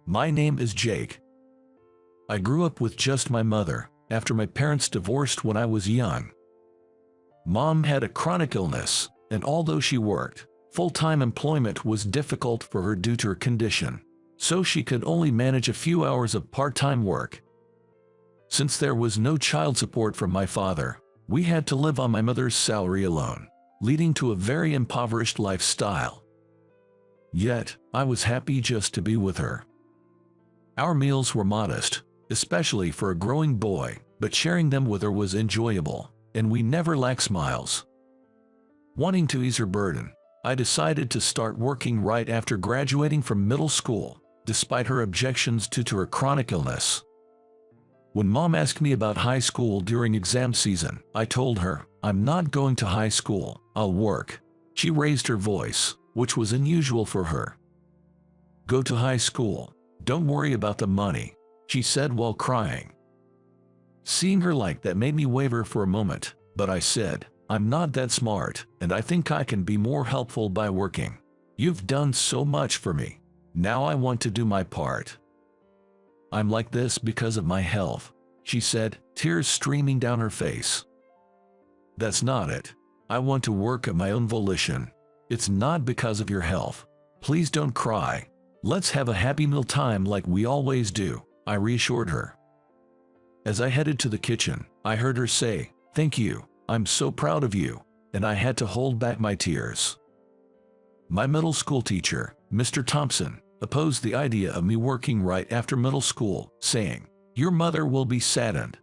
My name is Jake. I grew up with just my mother, after my parents divorced when I was young. Mom had a chronic illness, and although she worked, full-time employment was difficult for her due to her condition, so she could only manage a few hours of part-time work. Since there was no child support from my father, we had to live on my mother's salary alone, leading to a very impoverished lifestyle. Yet, I was happy just to be with her. Our meals were modest, especially for a growing boy, but sharing them with her was enjoyable, and we never lacked smiles. Wanting to ease her burden, I decided to start working right after graduating from middle school, despite her objections due to her chronic illness. When Mom asked me about high school during exam season, I told her, "I'm not going to high school, I'll work." She raised her voice, which was unusual for her. "Go to high school. Don't worry about the money," she said while crying. Seeing her like that made me waver for a moment, but I said, "I'm not that smart, and I think I can be more helpful by working. You've done so much for me. Now I want to do my part. I'm like this because of my health," she said, tears streaming down her face. "That's not it. I want to work at my own volition. It's not because of your health. Please don't cry. Let's have a happy meal time like we always do," I reassured her. As I headed to the kitchen, I heard her say, "Thank you, I'm so proud of you," and I had to hold back my tears. My middle school teacher, Mr. Thompson, opposed the idea of me working right after middle school, saying, "Your mother will be saddened."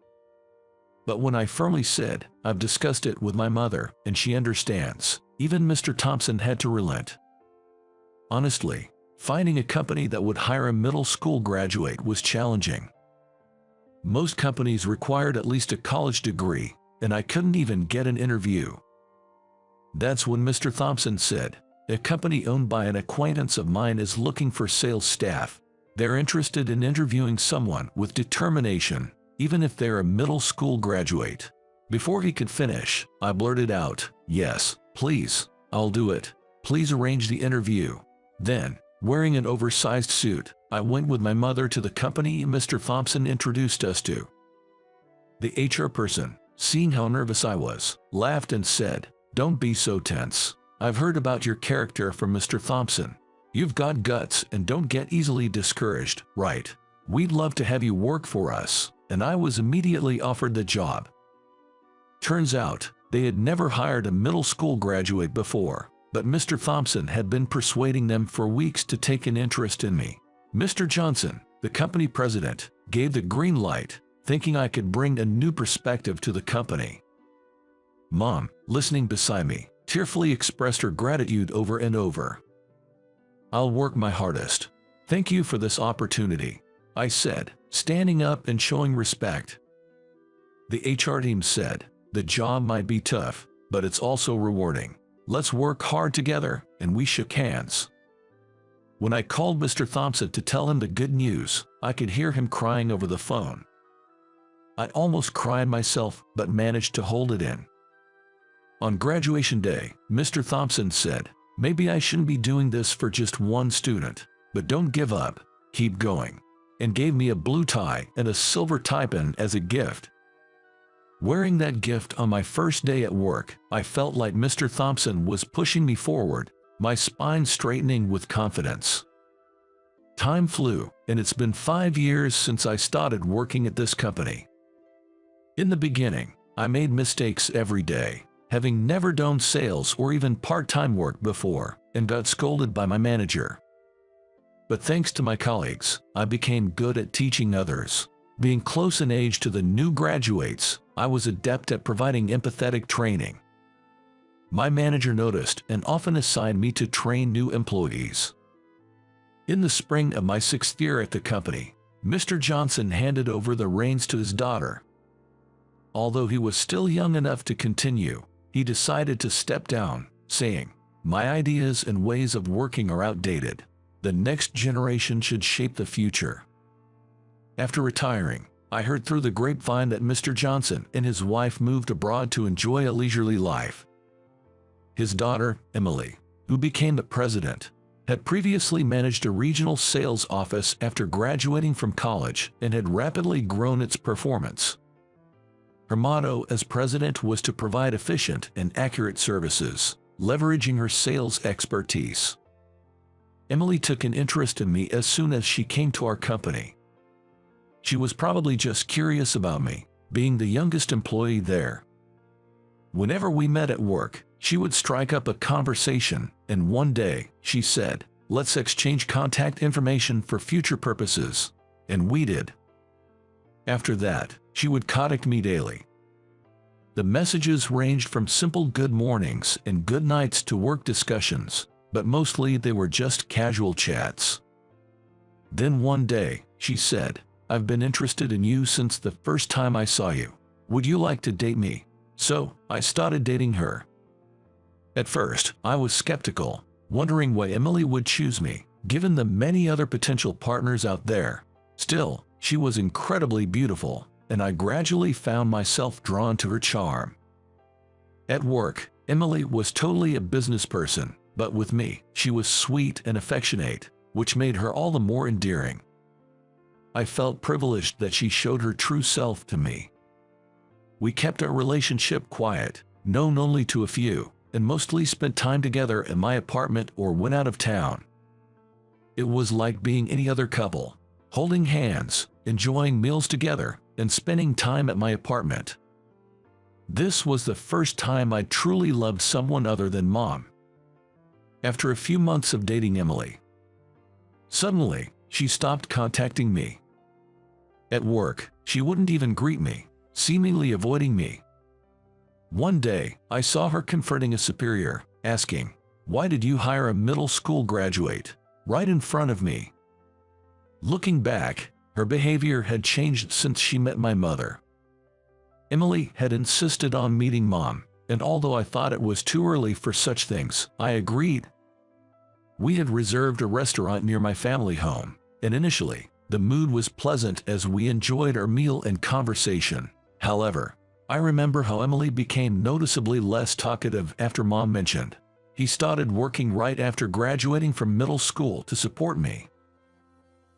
But when I firmly said, "I've discussed it with my mother, and she understands," even Mr. Thompson had to relent. Honestly, finding a company that would hire a middle school graduate was challenging. Most companies required at least a college degree, and I couldn't even get an interview. That's when Mr. Thompson said, "A company owned by an acquaintance of mine is looking for sales staff. They're interested in interviewing someone with determination, even if they're a middle school graduate." Before he could finish, I blurted out, "Yes, please, I'll do it. Please arrange the interview." Then, wearing an oversized suit, I went with my mother to the company Mr. Thompson introduced us to. The HR person, seeing how nervous I was, laughed and said, "Don't be so tense. I've heard about your character from Mr. Thompson. You've got guts and don't get easily discouraged, right? We'd love to have you work for us," and I was immediately offered the job. Turns out, they had never hired a middle school graduate before, but Mr. Thompson had been persuading them for weeks to take an interest in me. Mr. Johnson, the company president, gave the green light, thinking I could bring a new perspective to the company. Mom, listening beside me, tearfully expressed her gratitude over and over. "I'll work my hardest. Thank you for this opportunity," I said, standing up and showing respect. The HR team said, "The job might be tough, but it's also rewarding. Let's work hard together," and we shook hands. When I called Mr. Thompson to tell him the good news, I could hear him crying over the phone. I almost cried myself, but managed to hold it in. On graduation day, Mr. Thompson said, "Maybe I shouldn't be doing this for just one student, but don't give up, keep going," and gave me a blue tie and a silver tie pin as a gift. Wearing that gift on my first day at work, I felt like Mr. Thompson was pushing me forward, my spine straightening with confidence. Time flew, and it's been 5 years since I started working at this company. In the beginning, I made mistakes every day, having never done sales or even part-time work before, and got scolded by my manager. But thanks to my colleagues, I became good at teaching others. Being close in age to the new graduates, I was adept at providing empathetic training. My manager noticed and often assigned me to train new employees. In the spring of my 6th year at the company, Mr. Johnson handed over the reins to his daughter. Although he was still young enough to continue, he decided to step down, saying, "My ideas and ways of working are outdated. The next generation should shape the future." After retiring, I heard through the grapevine that Mr. Johnson and his wife moved abroad to enjoy a leisurely life. His daughter, Emily, who became the president, had previously managed a regional sales office after graduating from college and had rapidly grown its performance. Her motto as president was to provide efficient and accurate services, leveraging her sales expertise. Emily took an interest in me as soon as she came to our company. She was probably just curious about me, being the youngest employee there. Whenever we met at work, she would strike up a conversation, and one day, she said, "Let's exchange contact information for future purposes," and we did. After that, she would contact me daily. The messages ranged from simple good mornings and good nights to work discussions, but mostly they were just casual chats. Then one day, she said, "I've been interested in you since the first time I saw you. Would you like to date me?" So, I started dating her. At first, I was skeptical, wondering why Emily would choose me, given the many other potential partners out there. Still, she was incredibly beautiful, and I gradually found myself drawn to her charm. At work, Emily was totally a business person, but with me, she was sweet and affectionate, which made her all the more endearing. I felt privileged that she showed her true self to me. We kept our relationship quiet, known only to a few, and mostly spent time together in my apartment or went out of town. It was like being any other couple, holding hands, enjoying meals together, and spending time at my apartment. This was the first time I truly loved someone other than Mom. After a few months of dating Emily, suddenly, she stopped contacting me. At work, she wouldn't even greet me, seemingly avoiding me. One day, I saw her confronting a superior, asking, "Why did you hire a middle school graduate?" right in front of me. Looking back, her behavior had changed since she met my mother. Emily had insisted on meeting Mom, and although I thought it was too early for such things, I agreed. We had reserved a restaurant near my family home, and initially, the mood was pleasant as we enjoyed our meal and conversation. However, I remember how Emily became noticeably less talkative after Mom mentioned he started working right after graduating from middle school to support me.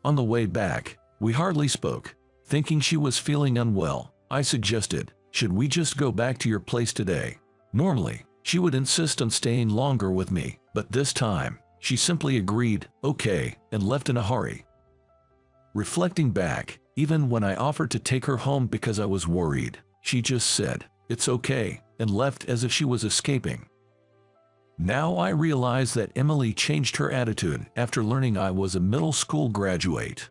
On the way back, we hardly spoke. Thinking she was feeling unwell, I suggested, "Should we just go back to your place today?" Normally, she would insist on staying longer with me, but this time, she simply agreed, "Okay," and left in a hurry. Reflecting back, even when I offered to take her home because I was worried, she just said, "It's okay," and left as if she was escaping. Now I realize that Emily changed her attitude after learning I was a middle school graduate.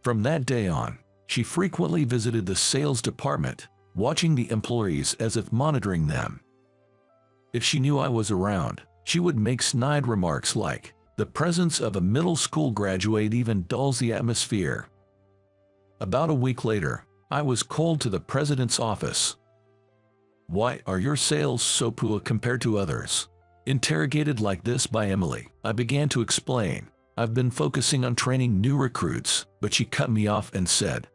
From that day on, she frequently visited the sales department, watching the employees as if monitoring them. If she knew I was around, she would make snide remarks like, "The presence of a middle school graduate even dulls the atmosphere." About a week later, I was called to the president's office. "Why are your sales so poor compared to others?" Interrogated like this by Emily, I began to explain, "I've been focusing on training new recruits," but she cut me off and said,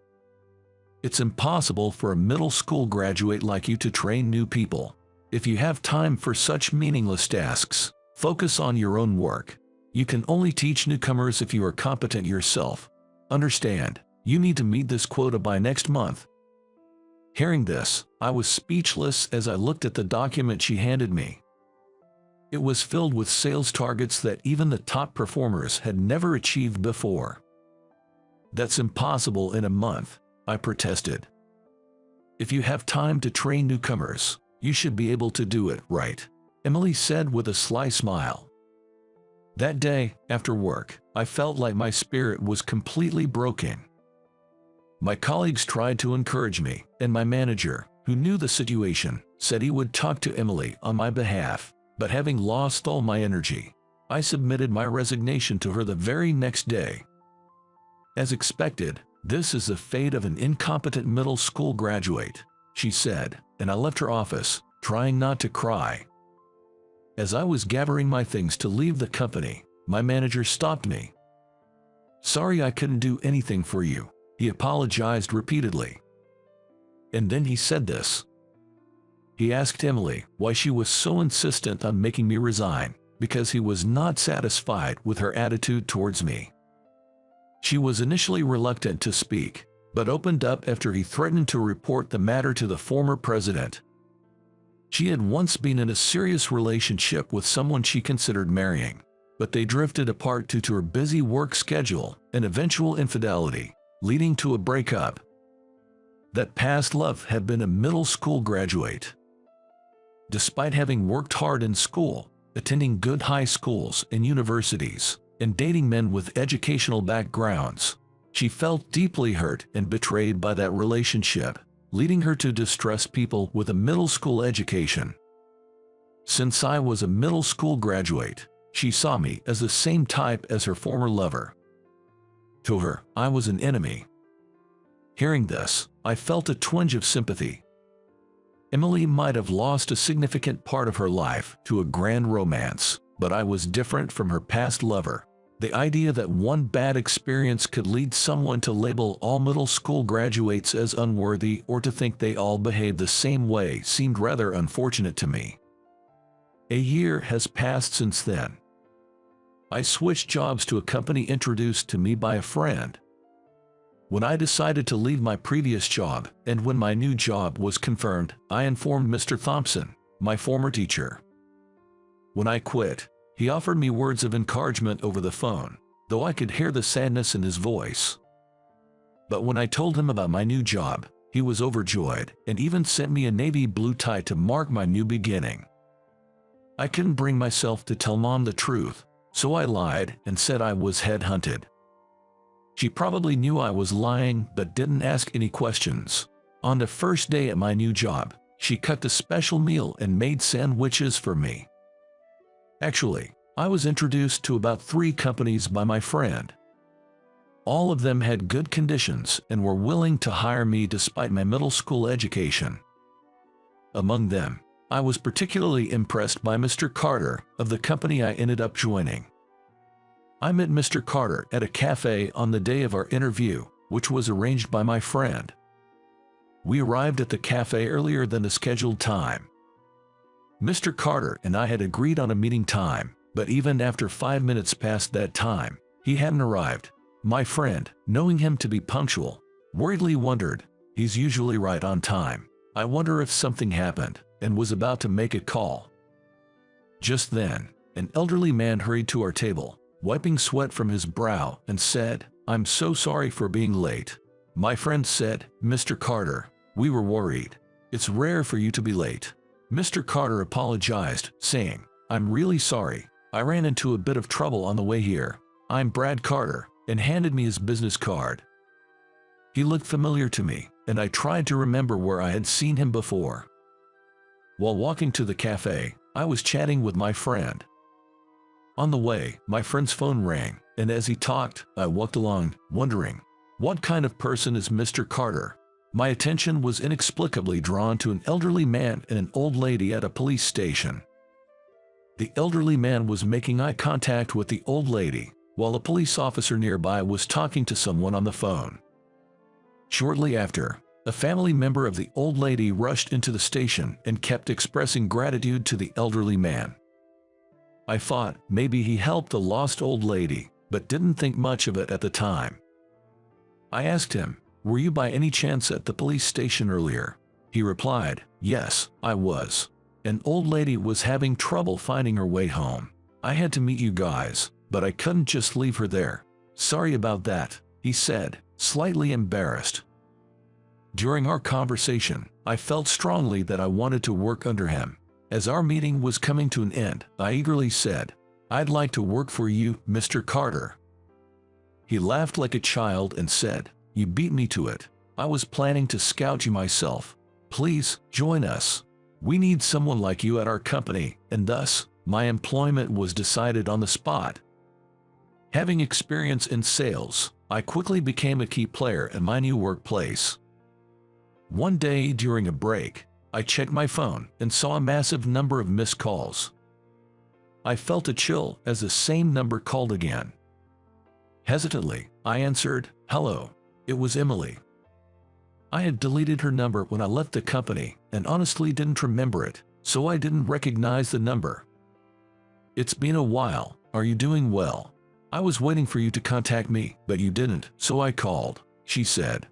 "It's impossible for a middle school graduate like you to train new people. If you have time for such meaningless tasks, focus on your own work. You can only teach newcomers if you are competent yourself. Understand, you need to meet this quota by next month." Hearing this, I was speechless as I looked at the document she handed me. It was filled with sales targets that even the top performers had never achieved before. "That's impossible in a month," I protested. "If you have time to train newcomers, you should be able to do it, right?" Emily said with a sly smile. That day, after work, I felt like my spirit was completely broken. My colleagues tried to encourage me, and my manager, who knew the situation, said he would talk to Emily on my behalf, but having lost all my energy, I submitted my resignation to her the very next day. "As expected, this is the fate of an incompetent middle school graduate," she said, and I left her office, trying not to cry. As I was gathering my things to leave the company, my manager stopped me. "Sorry I couldn't do anything for you," he apologized repeatedly. And then he said this. He asked Emily why she was so insistent on making me resign, because he was not satisfied with her attitude towards me. She was initially reluctant to speak, but opened up after he threatened to report the matter to the former president. She had once been in a serious relationship with someone she considered marrying, but they drifted apart due to her busy work schedule and eventual infidelity, leading to a breakup. That past love had been a middle school graduate. Despite having worked hard in school, attending good high schools and universities, and dating men with educational backgrounds, she felt deeply hurt and betrayed by that relationship, leading her to distrust people with a middle school education. Since I was a middle school graduate, she saw me as the same type as her former lover. To her, I was an enemy. Hearing this, I felt a twinge of sympathy. Emily might have lost a significant part of her life to a grand romance, but I was different from her past lover. The idea that one bad experience could lead someone to label all middle school graduates as unworthy or to think they all behave the same way seemed rather unfortunate to me. A year has passed since then. I switched jobs to a company introduced to me by a friend. When I decided to leave my previous job, and when my new job was confirmed, I informed Mr. Thompson, my former teacher. When I quit, he offered me words of encouragement over the phone, though I could hear the sadness in his voice. But when I told him about my new job, he was overjoyed and even sent me a navy blue tie to mark my new beginning. I couldn't bring myself to tell Mom the truth, so I lied and said I was headhunted. She probably knew I was lying but didn't ask any questions. On the first day at my new job, she cooked a special meal and made sandwiches for me. Actually, I was introduced to about 3 companies by my friend. All of them had good conditions and were willing to hire me despite my middle school education. Among them, I was particularly impressed by Mr. Carter of the company I ended up joining. I met Mr. Carter at a cafe on the day of our interview, which was arranged by my friend. We arrived at the cafe earlier than the scheduled time. Mr. Carter and I had agreed on a meeting time, but even after 5 minutes past that time, he hadn't arrived. My friend, knowing him to be punctual, worriedly wondered, he's usually right on time. I wonder if something happened, and was about to make a call. Just then, an elderly man hurried to our table, wiping sweat from his brow, and said, "I'm so sorry for being late." My friend said, "Mr. Carter, we were worried. It's rare for you to be late." Mr. Carter apologized, saying, "I'm really sorry. I ran into a bit of trouble on the way here. I'm Brad Carter," and handed me his business card. He looked familiar to me, and I tried to remember where I had seen him before. While walking to the cafe, I was chatting with my friend. On the way, my friend's phone rang, and as he talked, I walked along, wondering, what kind of person is Mr. Carter? My attention was inexplicably drawn to an elderly man and an old lady at a police station. The elderly man was making eye contact with the old lady, while a police officer nearby was talking to someone on the phone. Shortly after, a family member of the old lady rushed into the station and kept expressing gratitude to the elderly man. I thought maybe he helped the lost old lady, but didn't think much of it at the time. I asked him, "Were you by any chance at the police station earlier?" He replied, "Yes, I was. An old lady was having trouble finding her way home. I had to meet you guys, but I couldn't just leave her there. Sorry about that," he said, slightly embarrassed. During our conversation, I felt strongly that I wanted to work under him. As our meeting was coming to an end, I eagerly said, "I'd like to work for you, Mr. Carter." He laughed like a child and said, "You beat me to it. I was planning to scout you myself. Please, join us. We need someone like you at our company," and thus, my employment was decided on the spot. Having experience in sales, I quickly became a key player in my new workplace. One day during a break, I checked my phone and saw a massive number of missed calls. I felt a chill as the same number called again. Hesitantly, I answered, "Hello." It was Emily. I had deleted her number when I left the company and honestly didn't remember it, so I didn't recognize the number. It's been a while. Are you doing well? I was waiting for you to contact me, but you didn't, so I called, she said.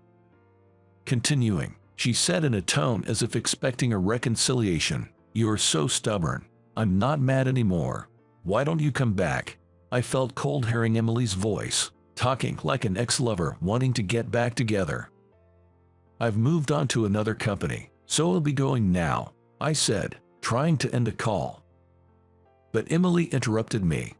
Continuing, she said in a tone as if expecting a reconciliation, "You are so stubborn. I'm not mad anymore. Why don't you come back?" I felt cold hearing Emily's voice, talking like an ex-lover wanting to get back together. "I've moved on to another company, so I'll be going now," I said, trying to end a call. But Emily interrupted me.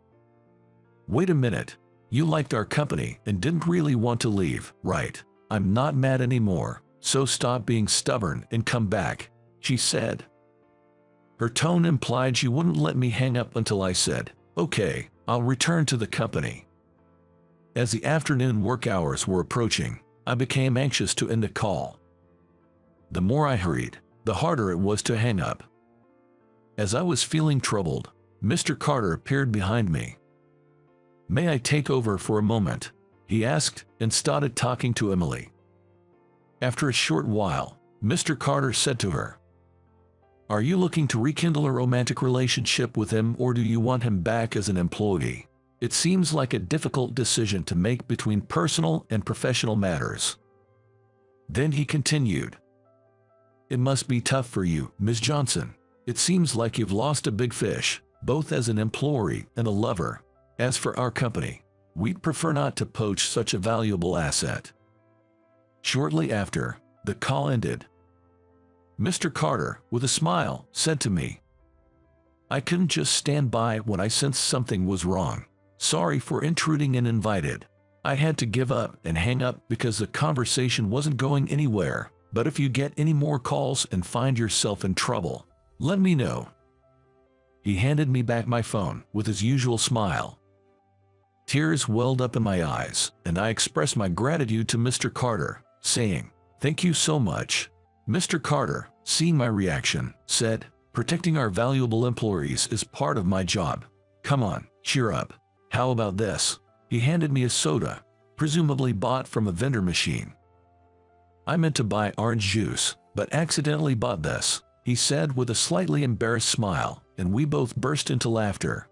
"Wait a minute. You liked our company and didn't really want to leave, right? I'm not mad anymore, so stop being stubborn and come back," she said. Her tone implied she wouldn't let me hang up until I said, "Okay, I'll return to the company." As the afternoon work hours were approaching, I became anxious to end the call. The more I hurried, the harder it was to hang up. As I was feeling troubled, Mr. Carter appeared behind me. "May I take over for a moment?" he asked, and started talking to Emily. After a short while, Mr. Carter said to her, "Are you looking to rekindle a romantic relationship with him, or do you want him back as an employee? It seems like a difficult decision to make between personal and professional matters." Then he continued, "It must be tough for you, Ms. Johnson. It seems like you've lost a big fish, both as an employee and a lover. As for our company, we'd prefer not to poach such a valuable asset." Shortly after, the call ended. Mr. Carter, with a smile, said to me, "I couldn't just stand by when I sensed something was wrong. Sorry for intruding uninvited. I had to give up and hang up because the conversation wasn't going anywhere, but if you get any more calls and find yourself in trouble, let me know." He handed me back my phone with his usual smile. Tears welled up in my eyes, and I expressed my gratitude to Mr. Carter, saying, "Thank you so much." Mr. Carter, seeing my reaction, said, "Protecting our valuable employees is part of my job. Come on, cheer up. How about this?" He handed me a soda, presumably bought from a vendor machine. "I meant to buy orange juice, but accidentally bought this," he said with a slightly embarrassed smile, and we both burst into laughter.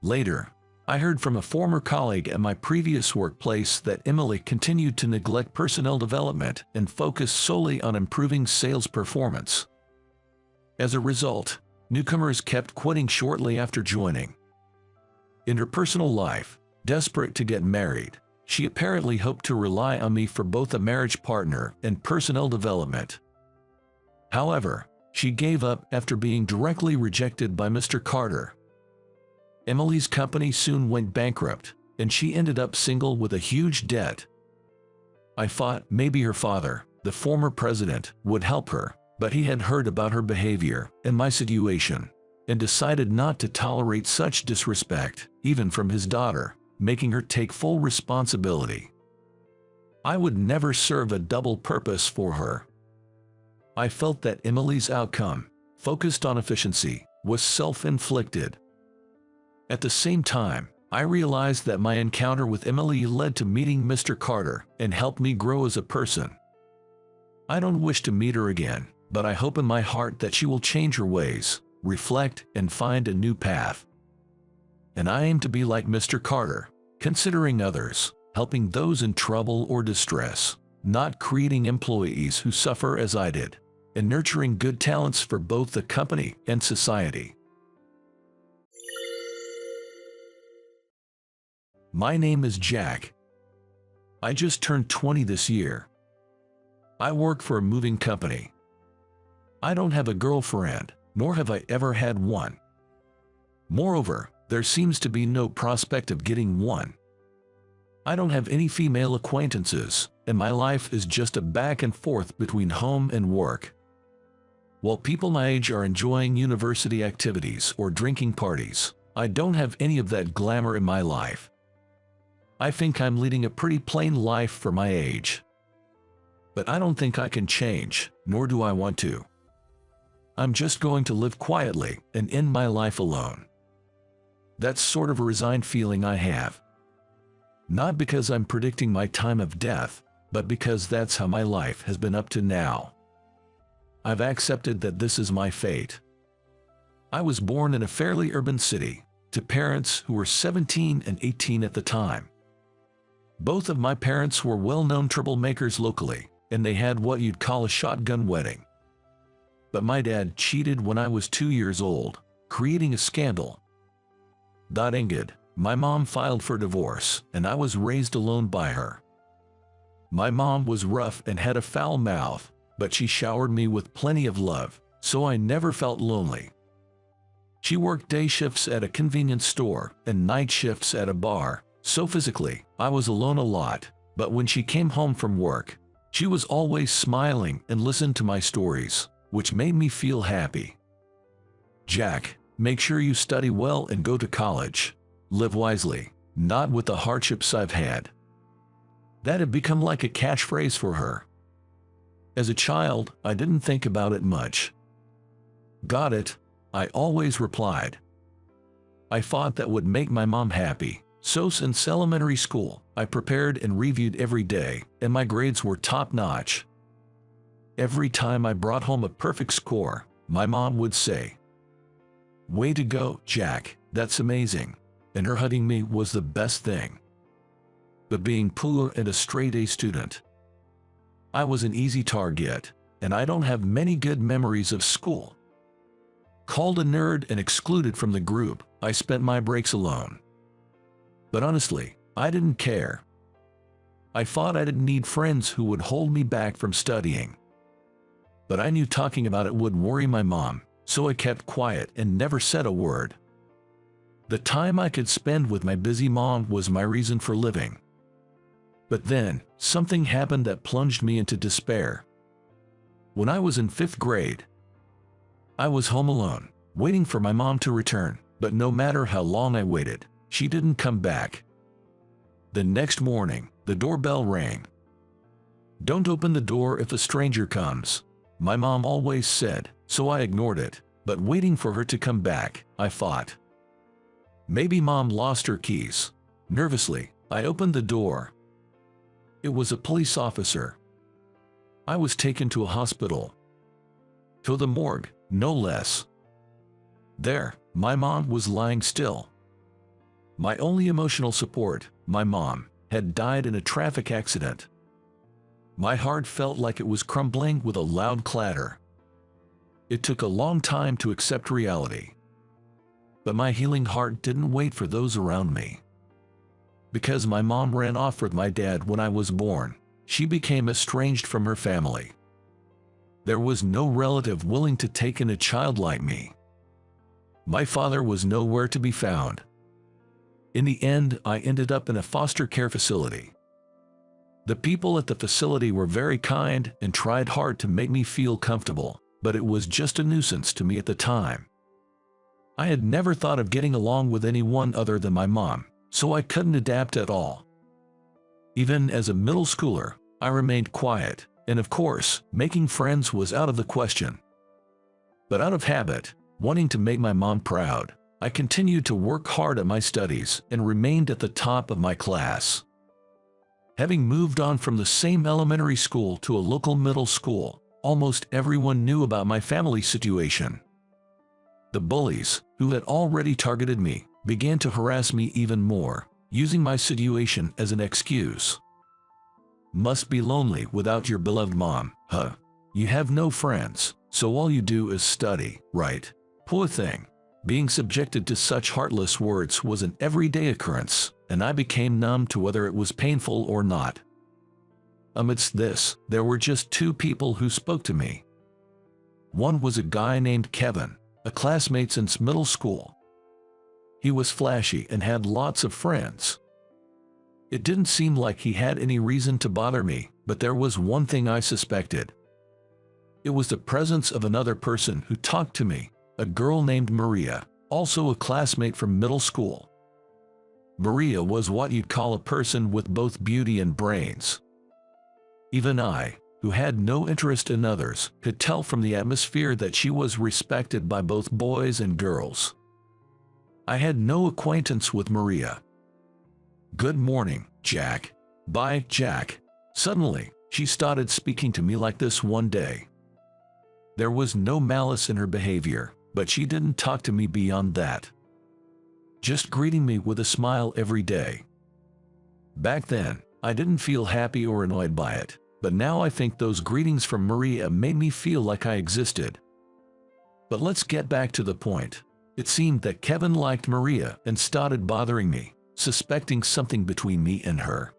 Later, I heard from a former colleague at my previous workplace that Emily continued to neglect personnel development and focus solely on improving sales performance. As a result, newcomers kept quitting shortly after joining. In her personal life, desperate to get married, she apparently hoped to rely on me for both a marriage partner and personnel development. However, she gave up after being directly rejected by Mr. Carter. Emily's company soon went bankrupt, and she ended up single with a huge debt. I thought maybe her father, the former president, would help her, but he had heard about her behavior and my situation, and decided not to tolerate such disrespect, even from his daughter, making her take full responsibility. I would never serve a double purpose for her. I felt that Emily's outcome, focused on efficiency, was self-inflicted. At the same time, I realized that my encounter with Emily led to meeting Mr. Carter and helped me grow as a person. I don't wish to meet her again, but I hope in my heart that she will change her ways, reflect, and find a new path. And I aim to be like Mr. Carter, considering others, helping those in trouble or distress, not creating employees who suffer as I did, and nurturing good talents for both the company and society. My name is Jack. I just turned 20 this year. I work for a moving company. I don't have a girlfriend, nor have I ever had one. Moreover, there seems to be no prospect of getting one. I don't have any female acquaintances, and my life is just a back and forth between home and work. While people my age are enjoying university activities or drinking parties, I don't have any of that glamour in my life. I think I'm leading a pretty plain life for my age. But I don't think I can change, nor do I want to. I'm just going to live quietly and end my life alone. That's sort of a resigned feeling I have. Not because I'm predicting my time of death, but because that's how my life has been up to now. I've accepted that this is my fate. I was born in a fairly urban city, to parents who were 17 and 18 at the time. Both of my parents were well-known troublemakers locally, and they had what you'd call a shotgun wedding. But my dad cheated when I was 2 years old, creating a scandal. That ended. My mom filed for divorce, and I was raised alone by her. My mom was rough and had a foul mouth, but she showered me with plenty of love, so I never felt lonely. She worked day shifts at a convenience store and night shifts at a bar, so physically, I was alone a lot, but when she came home from work, she was always smiling and listened to my stories, which made me feel happy. Jack, make sure you study well and go to college. Live wisely, not with the hardships I've had. That had become like a catchphrase for her. As a child, I didn't think about it much. Got it, I always replied. I thought that would make my mom happy, so since elementary school, I prepared and reviewed every day, and my grades were top-notch. Every time I brought home a perfect score, my mom would say, "Way to go, Jack, that's amazing." And her hugging me was the best thing. But being poor and a straight-A student, I was an easy target, and I don't have many good memories of school. Called a nerd and excluded from the group, I spent my breaks alone. But honestly, I didn't care. I thought I didn't need friends who would hold me back from studying. But I knew talking about it would worry my mom, so I kept quiet and never said a word. The time I could spend with my busy mom was my reason for living. But then, something happened that plunged me into despair. When I was in 5th grade, I was home alone, waiting for my mom to return, but no matter how long I waited, she didn't come back. The next morning, the doorbell rang. "Don't open the door if a stranger comes," my mom always said, so I ignored it, but waiting for her to come back, I thought, maybe mom lost her keys. Nervously, I opened the door. It was a police officer. I was taken to a hospital. To the morgue, no less. There, my mom was lying still. My only emotional support, my mom, had died in a traffic accident. My heart felt like it was crumbling with a loud clatter. It took a long time to accept reality. But my healing heart didn't wait for those around me. Because my mom ran off with my dad when I was born, she became estranged from her family. There was no relative willing to take in a child like me. My father was nowhere to be found. In the end, I ended up in a foster care facility. The people at the facility were very kind and tried hard to make me feel comfortable, but it was just a nuisance to me at the time. I had never thought of getting along with anyone other than my mom, so I couldn't adapt at all. Even as a middle schooler, I remained quiet, and of course, making friends was out of the question. But out of habit, wanting to make my mom proud, I continued to work hard at my studies and remained at the top of my class. Having moved on from the same elementary school to a local middle school, almost everyone knew about my family situation. The bullies, who had already targeted me, began to harass me even more, using my situation as an excuse. "Must be lonely without your beloved mom, huh? You have no friends, so all you do is study, right? Poor thing." Being subjected to such heartless words was an everyday occurrence, and I became numb to whether it was painful or not. Amidst this, there were just 2 people who spoke to me. One was a guy named Kevin, a classmate since middle school. He was flashy and had lots of friends. It didn't seem like he had any reason to bother me, but there was one thing I suspected. It was the presence of another person who talked to me, a girl named Maria, also a classmate from middle school. Maria was what you'd call a person with both beauty and brains. Even I, who had no interest in others, could tell from the atmosphere that she was respected by both boys and girls. I had no acquaintance with Maria. "Good morning, Jack." "Bye, Jack." Suddenly, she started speaking to me like this one day. There was no malice in her behavior, but she didn't talk to me beyond that, just greeting me with a smile every day. Back then, I didn't feel happy or annoyed by it, but now I think those greetings from Maria made me feel like I existed. But let's get back to the point. It seemed that Kevin liked Maria and started bothering me, suspecting something between me and her.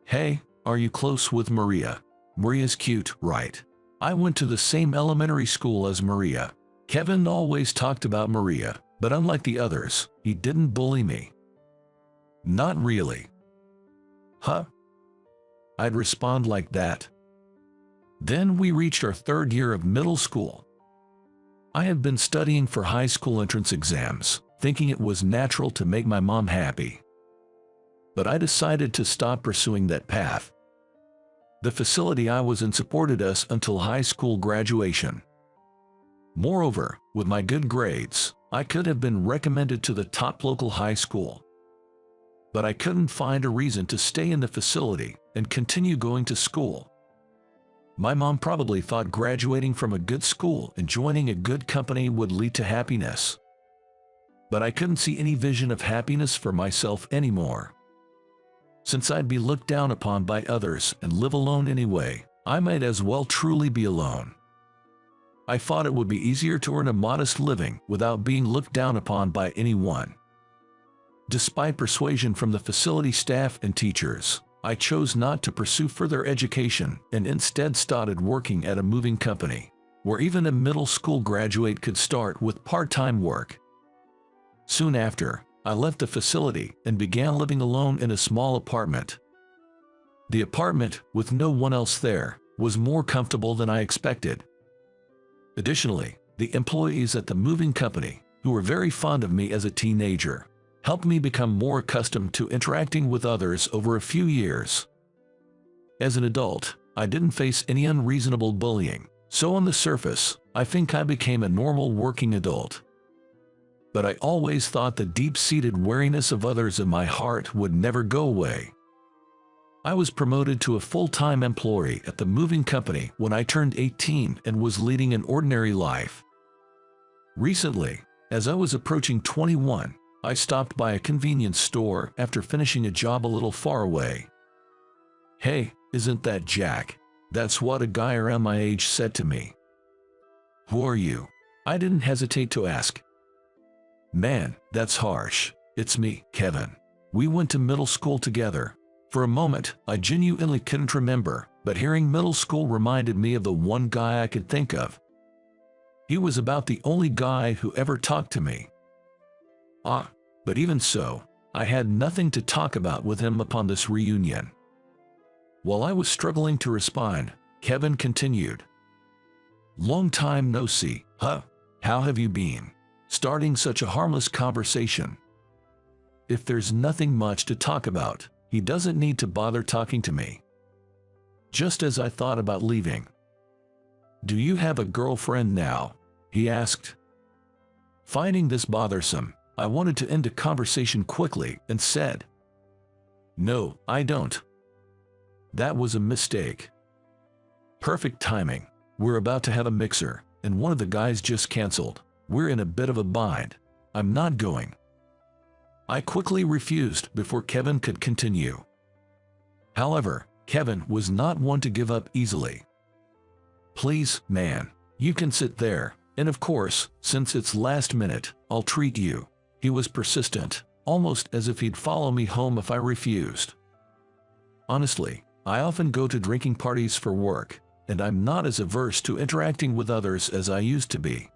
"Hey, are you close with Maria? Maria's cute, right? I went to the same elementary school as Maria." Kevin always talked about Maria, but unlike the others, he didn't bully me. "Not really." "Huh?" I'd respond like that. Then we reached our third year of middle school. I had been studying for high school entrance exams, thinking it was natural to make my mom happy. But I decided to stop pursuing that path. The facility I was in supported us until high school graduation. Moreover, with my good grades, I could have been recommended to the top local high school. But I couldn't find a reason to stay in the facility and continue going to school. My mom probably thought graduating from a good school and joining a good company would lead to happiness. But I couldn't see any vision of happiness for myself anymore. Since I'd be looked down upon by others and live alone anyway, I might as well truly be alone. I thought it would be easier to earn a modest living without being looked down upon by anyone. Despite persuasion from the facility staff and teachers, I chose not to pursue further education and instead started working at a moving company, where even a middle school graduate could start with part-time work. Soon after, I left the facility and began living alone in a small apartment. The apartment, with no one else there, was more comfortable than I expected. Additionally, the employees at the moving company, who were very fond of me as a teenager, helped me become more accustomed to interacting with others over a few years. As an adult, I didn't face any unreasonable bullying, so on the surface, I think I became a normal working adult. But I always thought the deep-seated wariness of others in my heart would never go away. I was promoted to a full-time employee at the moving company when I turned 18 and was leading an ordinary life. Recently, as I was approaching 21, I stopped by a convenience store after finishing a job a little far away. "Hey, isn't that Jack?" That's what a guy around my age said to me. "Who are you?" I didn't hesitate to ask. "Man, that's harsh. It's me, Kevin. We went to middle school together." For a moment, I genuinely couldn't remember, but hearing middle school reminded me of the one guy I could think of. He was about the only guy who ever talked to me. But even so, I had nothing to talk about with him upon this reunion. While I was struggling to respond, Kevin continued. "Long time no see, huh? How have you been?" Starting such a harmless conversation. If there's nothing much to talk about, he doesn't need to bother talking to me. Just as I thought about leaving. "Do you have a girlfriend now?" he asked. Finding this bothersome, I wanted to end the conversation quickly and said, "No, I don't." That was a mistake. Perfect timing. We're about to have a mixer, and one of the guys just canceled. We're in a bit of a bind. I'm not going. I quickly refused before Kevin could continue. However, Kevin was not one to give up easily. "Please, man, you can sit there, and of course, since it's last minute, I'll treat you." He was persistent, almost as if he'd follow me home if I refused. Honestly, I often go to drinking parties for work, and I'm not as averse to interacting with others as I used to be.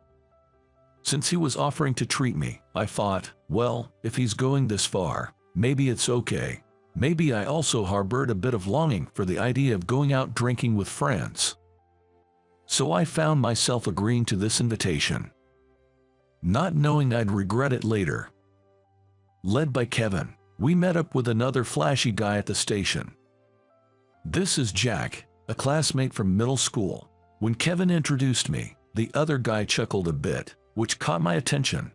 Since he was offering to treat me, I thought, well, if he's going this far, maybe it's okay. Maybe I also harbored a bit of longing for the idea of going out drinking with friends. So I found myself agreeing to this invitation, not knowing I'd regret it later. Led by Kevin, we met up with another flashy guy at the station. "This is Jack, a classmate from middle school." When Kevin introduced me, the other guy chuckled a bit, which caught my attention.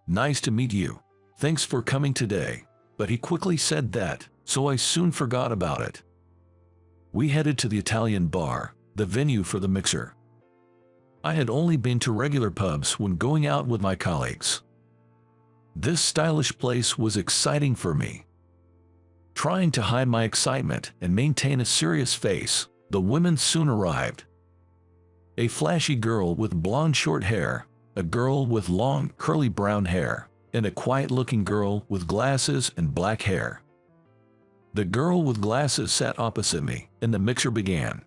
"Nice to meet you. Thanks for coming today." But he quickly said that, so I soon forgot about it. We headed to the Italian bar, the venue for the mixer. I had only been to regular pubs when going out with my colleagues. This stylish place was exciting for me. Trying to hide my excitement and maintain a serious face, the women soon arrived. A flashy girl with blonde short hair, a girl with long curly brown hair, and a quiet-looking girl with glasses and black hair. The girl with glasses sat opposite me, and the mixer began.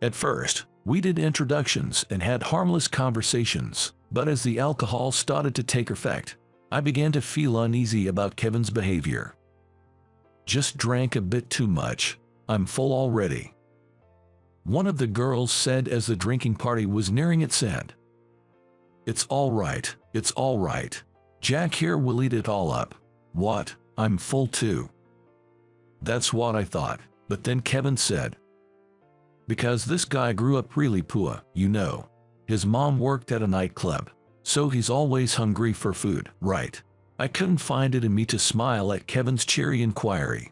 At first, we did introductions and had harmless conversations, but as the alcohol started to take effect, I began to feel uneasy about Kevin's behavior. Just drank a bit too much. I'm full already. One of the girls said as the drinking party was nearing its end. It's all right. Jack here will eat it all up. What? I'm full too. That's what I thought, but then Kevin said, because this guy grew up really poor, you know. His mom worked at a nightclub, so he's always hungry for food, right? I couldn't find it in me to smile at Kevin's cheery inquiry.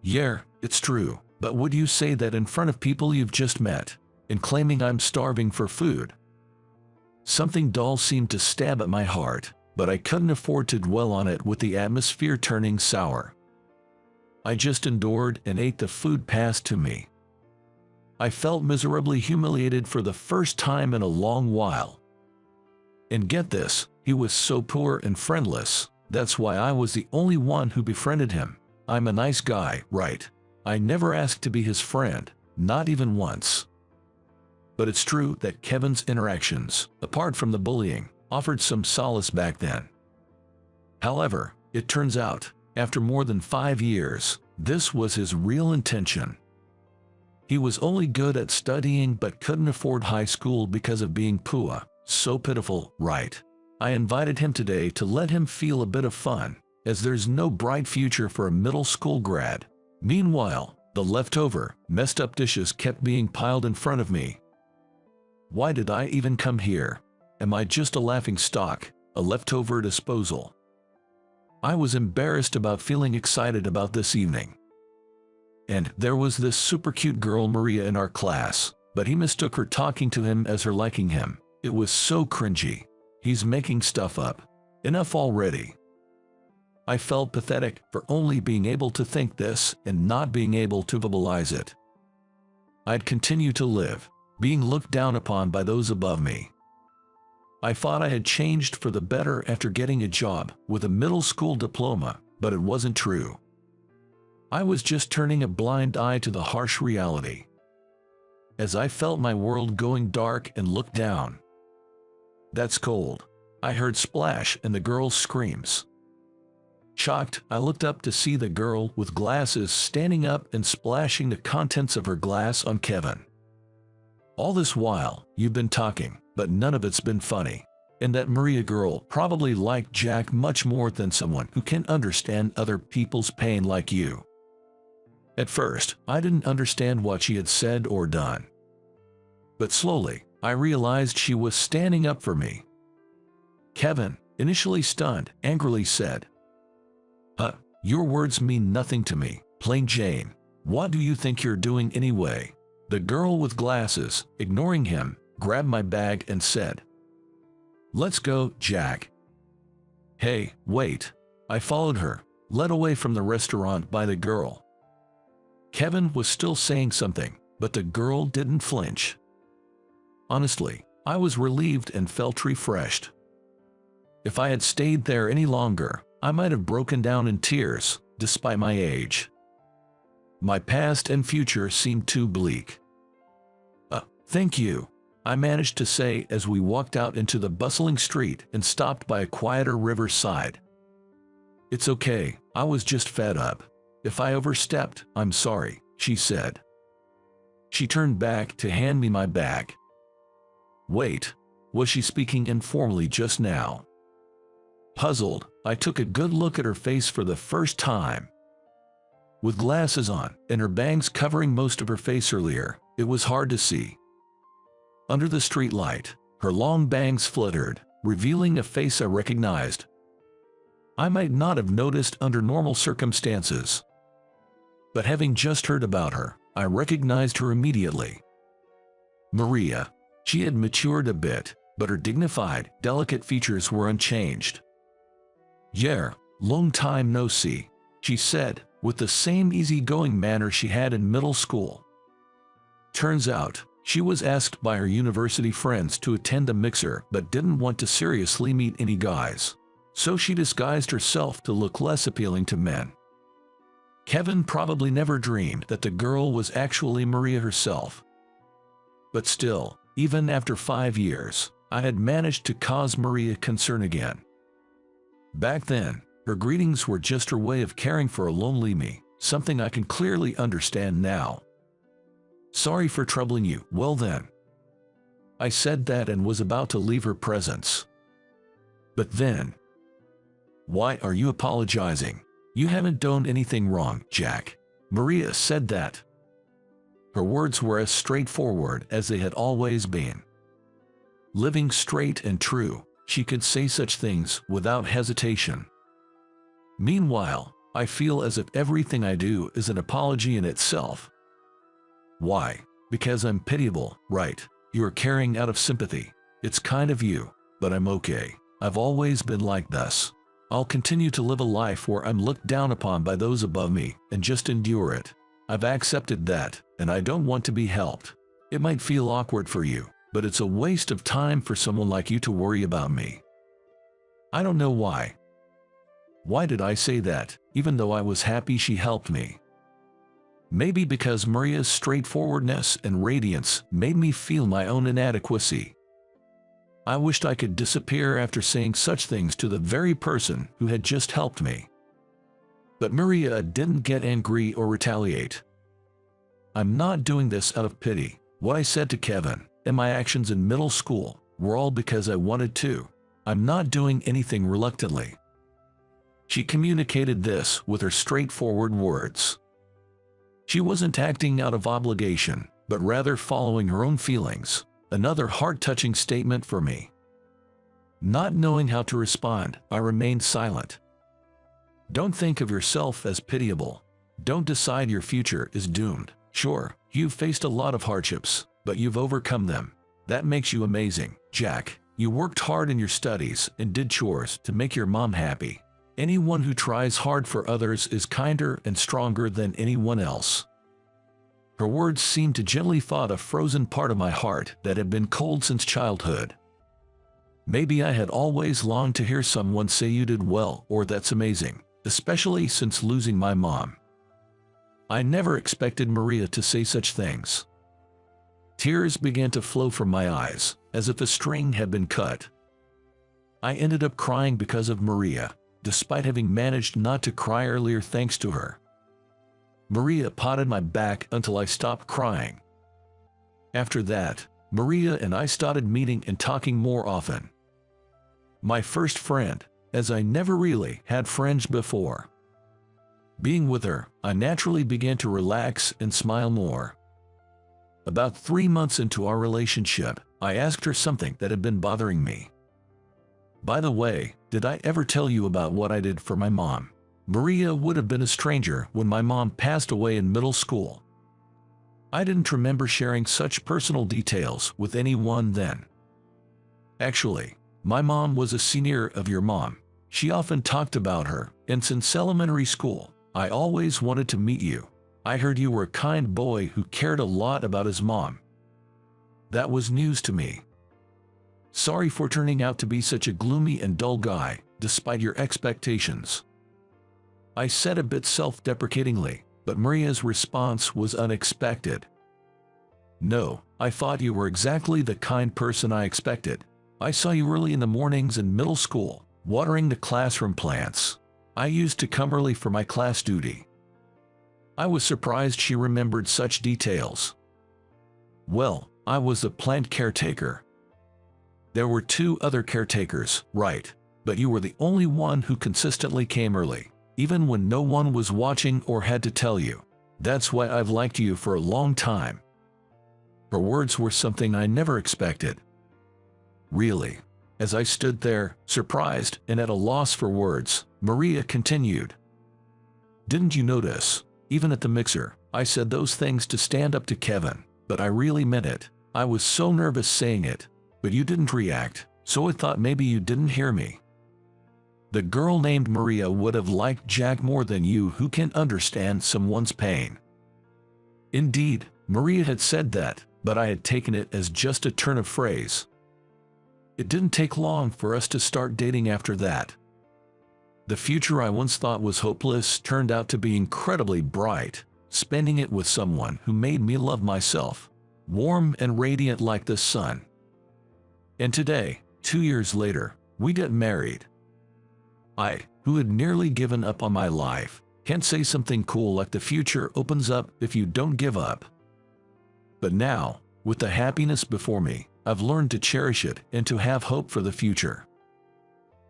Yeah, it's true, but would you say that in front of people you've just met, and claiming I'm starving for food? Something dull seemed to stab at my heart, but I couldn't afford to dwell on it with the atmosphere turning sour. I just endured and ate the food passed to me. I felt miserably humiliated for the first time in a long while. And get this, he was so poor and friendless, that's why I was the only one who befriended him. I'm a nice guy, right? I never asked to be his friend, not even once. But it's true that Kevin's interactions, apart from the bullying, offered some solace back then. However, it turns out, after more than 5 years, this was his real intention. He was only good at studying but couldn't afford high school because of being poor. So pitiful, right? I invited him today to let him feel a bit of fun, as there's no bright future for a middle school grad. Meanwhile, the leftover, messed up dishes kept being piled in front of me. Why did I even come here? Am I just a laughing stock, a leftover disposal? I was embarrassed about feeling excited about this evening. And there was this super cute girl Maria in our class, but he mistook her talking to him as her liking him. It was so cringy. He's making stuff up. Enough already. I felt pathetic for only being able to think this and not being able to verbalize it. I'd continue to live, being looked down upon by those above me. I thought I had changed for the better after getting a job with a middle school diploma, but it wasn't true. I was just turning a blind eye to the harsh reality. As I felt my world going dark and looked down. That's cold. I heard splash and the girl's screams. Shocked, I looked up to see the girl with glasses standing up and splashing the contents of her glass on Kevin. All this while, you've been talking, but none of it's been funny. And that Maria girl probably liked Jack much more than someone who can understand other people's pain like you. At first, I didn't understand what she had said or done. But slowly, I realized she was standing up for me. Kevin, initially stunned, angrily said, your words mean nothing to me, plain Jane. What do you think you're doing anyway? The girl with glasses, ignoring him, grabbed my bag and said, let's go, Jack. Hey, wait. I followed her, led away from the restaurant by the girl. Kevin was still saying something, but the girl didn't flinch. Honestly, I was relieved and felt refreshed. If I had stayed there any longer, I might have broken down in tears, despite my age. My past and future seemed too bleak. Thank you, I managed to say as we walked out into the bustling street and stopped by a quieter riverside. It's okay, I was just fed up. If I overstepped, I'm sorry, she said. She turned back to hand me my bag. Wait, was she speaking informally just now? Puzzled, I took a good look at her face for the first time. With glasses on and her bangs covering most of her face earlier, it was hard to see. Under the streetlight, her long bangs fluttered, revealing a face I recognized. I might not have noticed under normal circumstances. But having just heard about her, I recognized her immediately. Maria. She had matured a bit, but her dignified, delicate features were unchanged. "Yeah, long time no see," she said, with the same easygoing manner she had in middle school. Turns out, she was asked by her university friends to attend a mixer but didn't want to seriously meet any guys, so she disguised herself to look less appealing to men. Kevin probably never dreamed that the girl was actually Maria herself. But still, even after 5 years, I had managed to cause Maria concern again. Back then, her greetings were just her way of caring for a lonely me, something I can clearly understand now. "Sorry for troubling you." "Well then." I said that and was about to leave her presence. But then, "Why are you apologizing? You haven't done anything wrong, Jack." Maria said that. Her words were as straightforward as they had always been. Living straight and true, she could say such things without hesitation. Meanwhile, I feel as if everything I do is an apology in itself. Why? Because I'm pitiable, right? You're caring out of sympathy. It's kind of you, but I'm okay. I've always been like this. I'll continue to live a life where I'm looked down upon by those above me and just endure it. I've accepted that, and I don't want to be helped. It might feel awkward for you, but it's a waste of time for someone like you to worry about me. I don't know why. Why did I say that, even though I was happy she helped me? Maybe because Maria's straightforwardness and radiance made me feel my own inadequacy. I wished I could disappear after saying such things to the very person who had just helped me. But Maria didn't get angry or retaliate. "I'm not doing this out of pity. What I said to Kevin and my actions in middle school were all because I wanted to. I'm not doing anything reluctantly." She communicated this with her straightforward words. She wasn't acting out of obligation, but rather following her own feelings. Another heart-touching statement for me. Not knowing how to respond, I remained silent. Don't think of yourself as pitiable. Don't decide your future is doomed. Sure, you've faced a lot of hardships, but you've overcome them. That makes you amazing, Jack. You worked hard in your studies and did chores to make your mom happy. Anyone who tries hard for others is kinder and stronger than anyone else. Her words seemed to gently thaw a frozen part of my heart that had been cold since childhood. Maybe I had always longed to hear someone say you did well or that's amazing, especially since losing my mom. I never expected Maria to say such things. Tears began to flow from my eyes, as if a string had been cut. I ended up crying because of Maria, despite having managed not to cry earlier thanks to her. Maria patted my back until I stopped crying. After that, Maria and I started meeting and talking more often. My first friend, as I never really had friends before. Being with her, I naturally began to relax and smile more. About 3 months into our relationship, I asked her something that had been bothering me. "By the way, did I ever tell you about what I did for my mom?" Maria would have been a stranger when my mom passed away in middle school. I didn't remember sharing such personal details with anyone then. Actually, my mom was a senior of your mom. She often talked about her, and since elementary school, I always wanted to meet you. I heard you were a kind boy who cared a lot about his mom. That was news to me. Sorry for turning out to be such a gloomy and dull guy, despite your expectations. I said a bit self-deprecatingly, but Maria's response was unexpected. "No, I thought you were exactly the kind person I expected. I saw you early in the mornings in middle school, watering the classroom plants. I used to come early for my class duty." I was surprised she remembered such details. "Well, I was the plant caretaker. There were 2 other caretakers, right, but you were the only one who consistently came early, even when no one was watching or had to tell you. That's why I've liked you for a long time." Her words were something I never expected. Really. As I stood there, surprised and at a loss for words, Maria continued. "Didn't you notice, even at the mixer, I said those things to stand up to Kevin, but I really meant it. I was so nervous saying it, but you didn't react, so I thought maybe you didn't hear me. The girl named Maria would have liked Jack more than you who can understand someone's pain. Indeed, Maria had said that, but I had taken it as just a turn of phrase. It didn't take long for us to start dating after that. The future I once thought was hopeless turned out to be incredibly bright, spending it with someone who made me love myself, warm and radiant like the sun. And today, 2 years later, we get married. I, who had nearly given up on my life, can't say something cool like the future opens up if you don't give up. But now, with the happiness before me, I've learned to cherish it and to have hope for the future.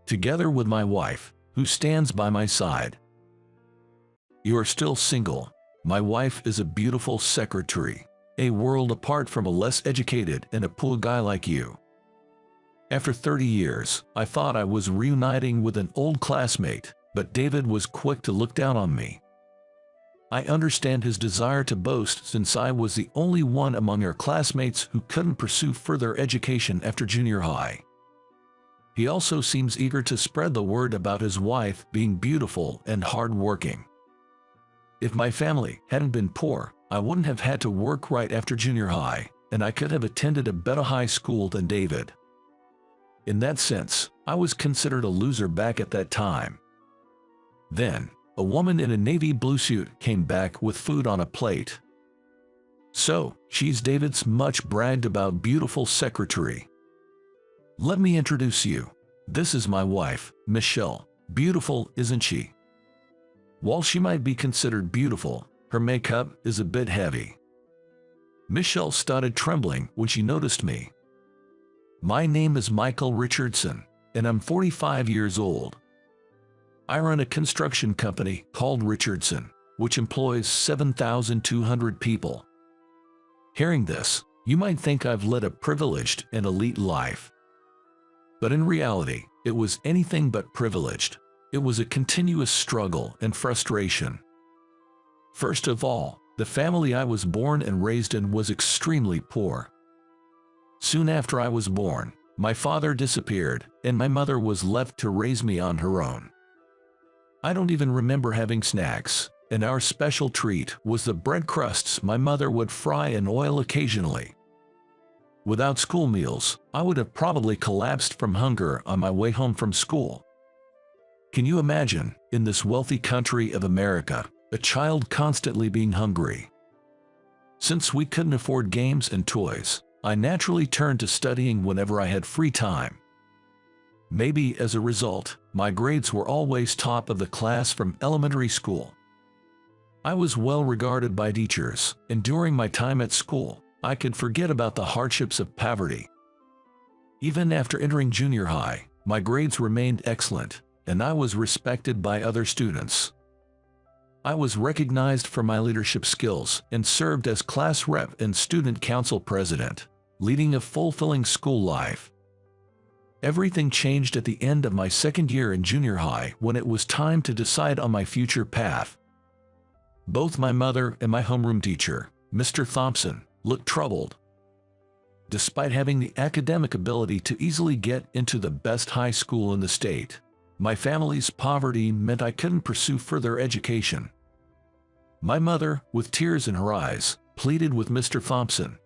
Together with my wife, who stands by my side. You are still single. My wife is a beautiful secretary, a world apart from a less educated and a poor guy like you. After 30 years, I thought I was reuniting with an old classmate, but David was quick to look down on me. I understand his desire to boast since I was the only one among our classmates who couldn't pursue further education after junior high. He also seems eager to spread the word about his wife being beautiful and hard-working. If my family hadn't been poor, I wouldn't have had to work right after junior high, and I could have attended a better high school than David. In that sense, I was considered a loser back at that time. Then, a woman in a navy blue suit came back with food on a plate. So, she's David's much bragged about beautiful secretary. Let me introduce you. This is my wife, Michelle. Beautiful, isn't she? While she might be considered beautiful, her makeup is a bit heavy. Michelle started trembling when she noticed me. My name is Michael Richardson, and I'm 45 years old. I run a construction company called Richardson, which employs 7,200 people. Hearing this, you might think I've led a privileged and elite life. But in reality, it was anything but privileged. It was a continuous struggle and frustration. First of all, the family I was born and raised in was extremely poor. Soon after I was born, my father disappeared, and my mother was left to raise me on her own. I don't even remember having snacks, and our special treat was the bread crusts my mother would fry in oil occasionally. Without school meals, I would have probably collapsed from hunger on my way home from school. Can you imagine, in this wealthy country of America, a child constantly being hungry? Since we couldn't afford games and toys, I naturally turned to studying whenever I had free time. Maybe as a result, my grades were always top of the class from elementary school. I was well regarded by teachers, and during my time at school, I could forget about the hardships of poverty. Even after entering junior high, my grades remained excellent, and I was respected by other students. I was recognized for my leadership skills and served as class rep and student council president, leading a fulfilling school life. Everything changed at the end of my second year in junior high when it was time to decide on my future path. Both my mother and my homeroom teacher, Mr. Thompson, looked troubled. Despite having the academic ability to easily get into the best high school in the state, my family's poverty meant I couldn't pursue further education. My mother, with tears in her eyes, pleaded with Mr. Thompson.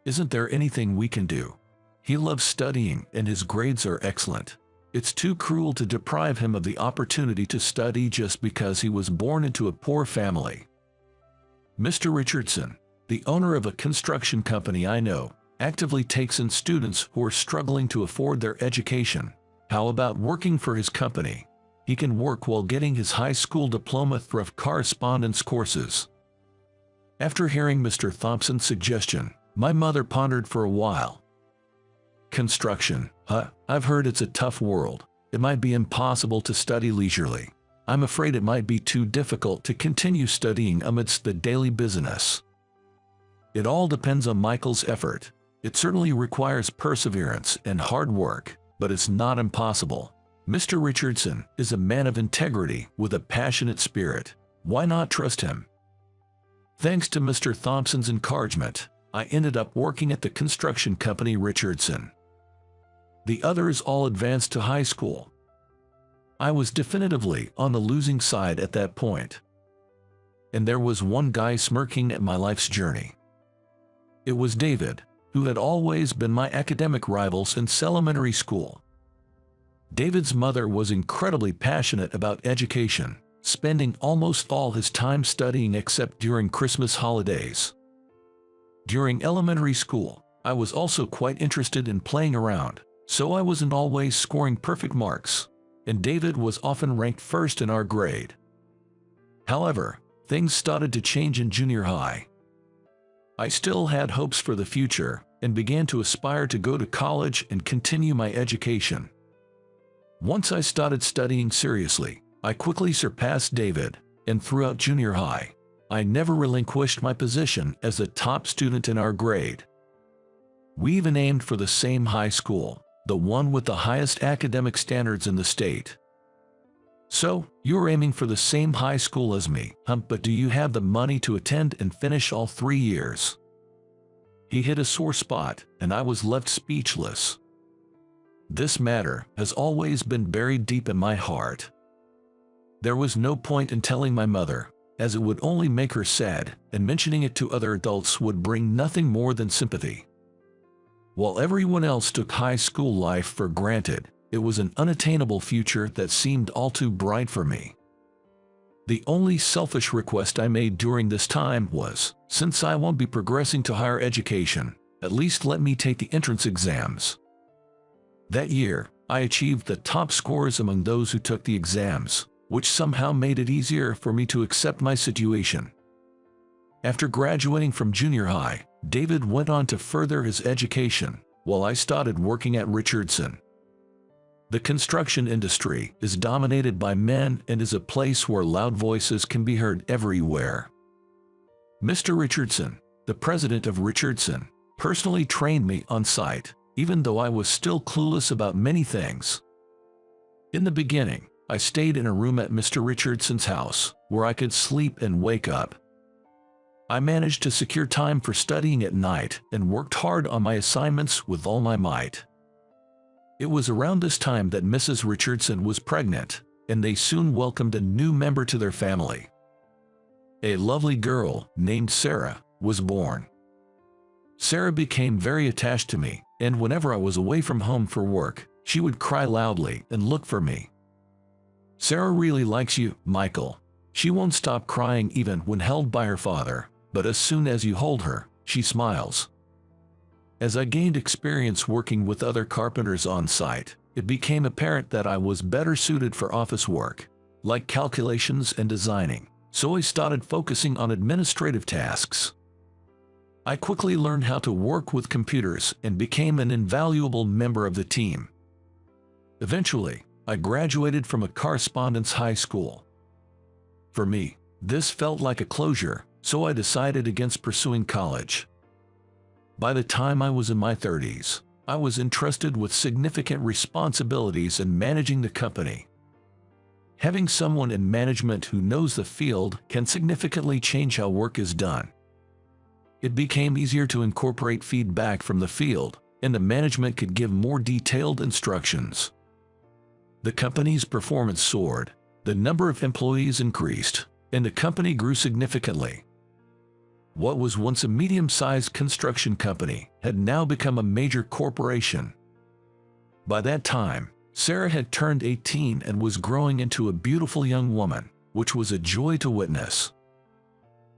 "Isn't there anything we can do? He loves studying and his grades are excellent. It's too cruel to deprive him of the opportunity to study just because he was born into a poor family." Mr. Richardson, the owner of a construction company I know, actively takes in students who are struggling to afford their education. How about working for his company? He can work while getting his high school diploma through correspondence courses. After hearing Mr. Thompson's suggestion, my mother pondered for a while. "Construction, huh? I've heard it's a tough world. It might be impossible to study leisurely. I'm afraid it might be too difficult to continue studying amidst the daily business." It all depends on Michael's effort. It certainly requires perseverance and hard work, but it's not impossible. Mr. Richardson is a man of integrity with a passionate spirit. Why not trust him? Thanks to Mr. Thompson's encouragement, I ended up working at the construction company Richardson. The others all advanced to high school. I was definitively on the losing side at that point. And there was one guy smirking at my life's journey. It was David, who had always been my academic rival since elementary school. David's mother was incredibly passionate about education, spending almost all his time studying except during Christmas holidays. During elementary school, I was also quite interested in playing around, so I wasn't always scoring perfect marks, and David was often ranked first in our grade. However, things started to change in junior high. I still had hopes for the future and began to aspire to go to college and continue my education. Once I started studying seriously, I quickly surpassed David, and throughout junior high, I never relinquished my position as the top student in our grade. We even aimed for the same high school, the one with the highest academic standards in the state. So, you're aiming for the same high school as me, but do you have the money to attend and finish all 3 years? He hit a sore spot, and I was left speechless. This matter has always been buried deep in my heart. There was no point in telling my mother, as it would only make her sad, and mentioning it to other adults would bring nothing more than sympathy. While everyone else took high school life for granted, it was an unattainable future that seemed all too bright for me. The only selfish request I made during this time was, since I won't be progressing to higher education, at least let me take the entrance exams. That year, I achieved the top scores among those who took the exams, which somehow made it easier for me to accept my situation. After graduating from junior high, David went on to further his education, while I started working at Richardson. The construction industry is dominated by men and is a place where loud voices can be heard everywhere. Mr. Richardson, the president of Richardson, personally trained me on site, even though I was still clueless about many things. In the beginning, I stayed in a room at Mr. Richardson's house, where I could sleep and wake up. I managed to secure time for studying at night and worked hard on my assignments with all my might. It was around this time that Mrs. Richardson was pregnant, and they soon welcomed a new member to their family. A lovely girl named Sarah was born. Sarah became very attached to me, and whenever I was away from home for work, she would cry loudly and look for me. "Sarah really likes you, Michael. She won't stop crying even when held by her father, but as soon as you hold her, she smiles." As I gained experience working with other carpenters on site, it became apparent that I was better suited for office work, like calculations and designing, so I started focusing on administrative tasks. I quickly learned how to work with computers and became an invaluable member of the team. Eventually, I graduated from a correspondence high school. For me, this felt like a closure, so I decided against pursuing college. By the time I was in my 30s, I was entrusted with significant responsibilities in managing the company. Having someone in management who knows the field can significantly change how work is done. It became easier to incorporate feedback from the field, and the management could give more detailed instructions. The company's performance soared, the number of employees increased, and the company grew significantly. What was once a medium-sized construction company had now become a major corporation. By that time, Sarah had turned 18 and was growing into a beautiful young woman, which was a joy to witness.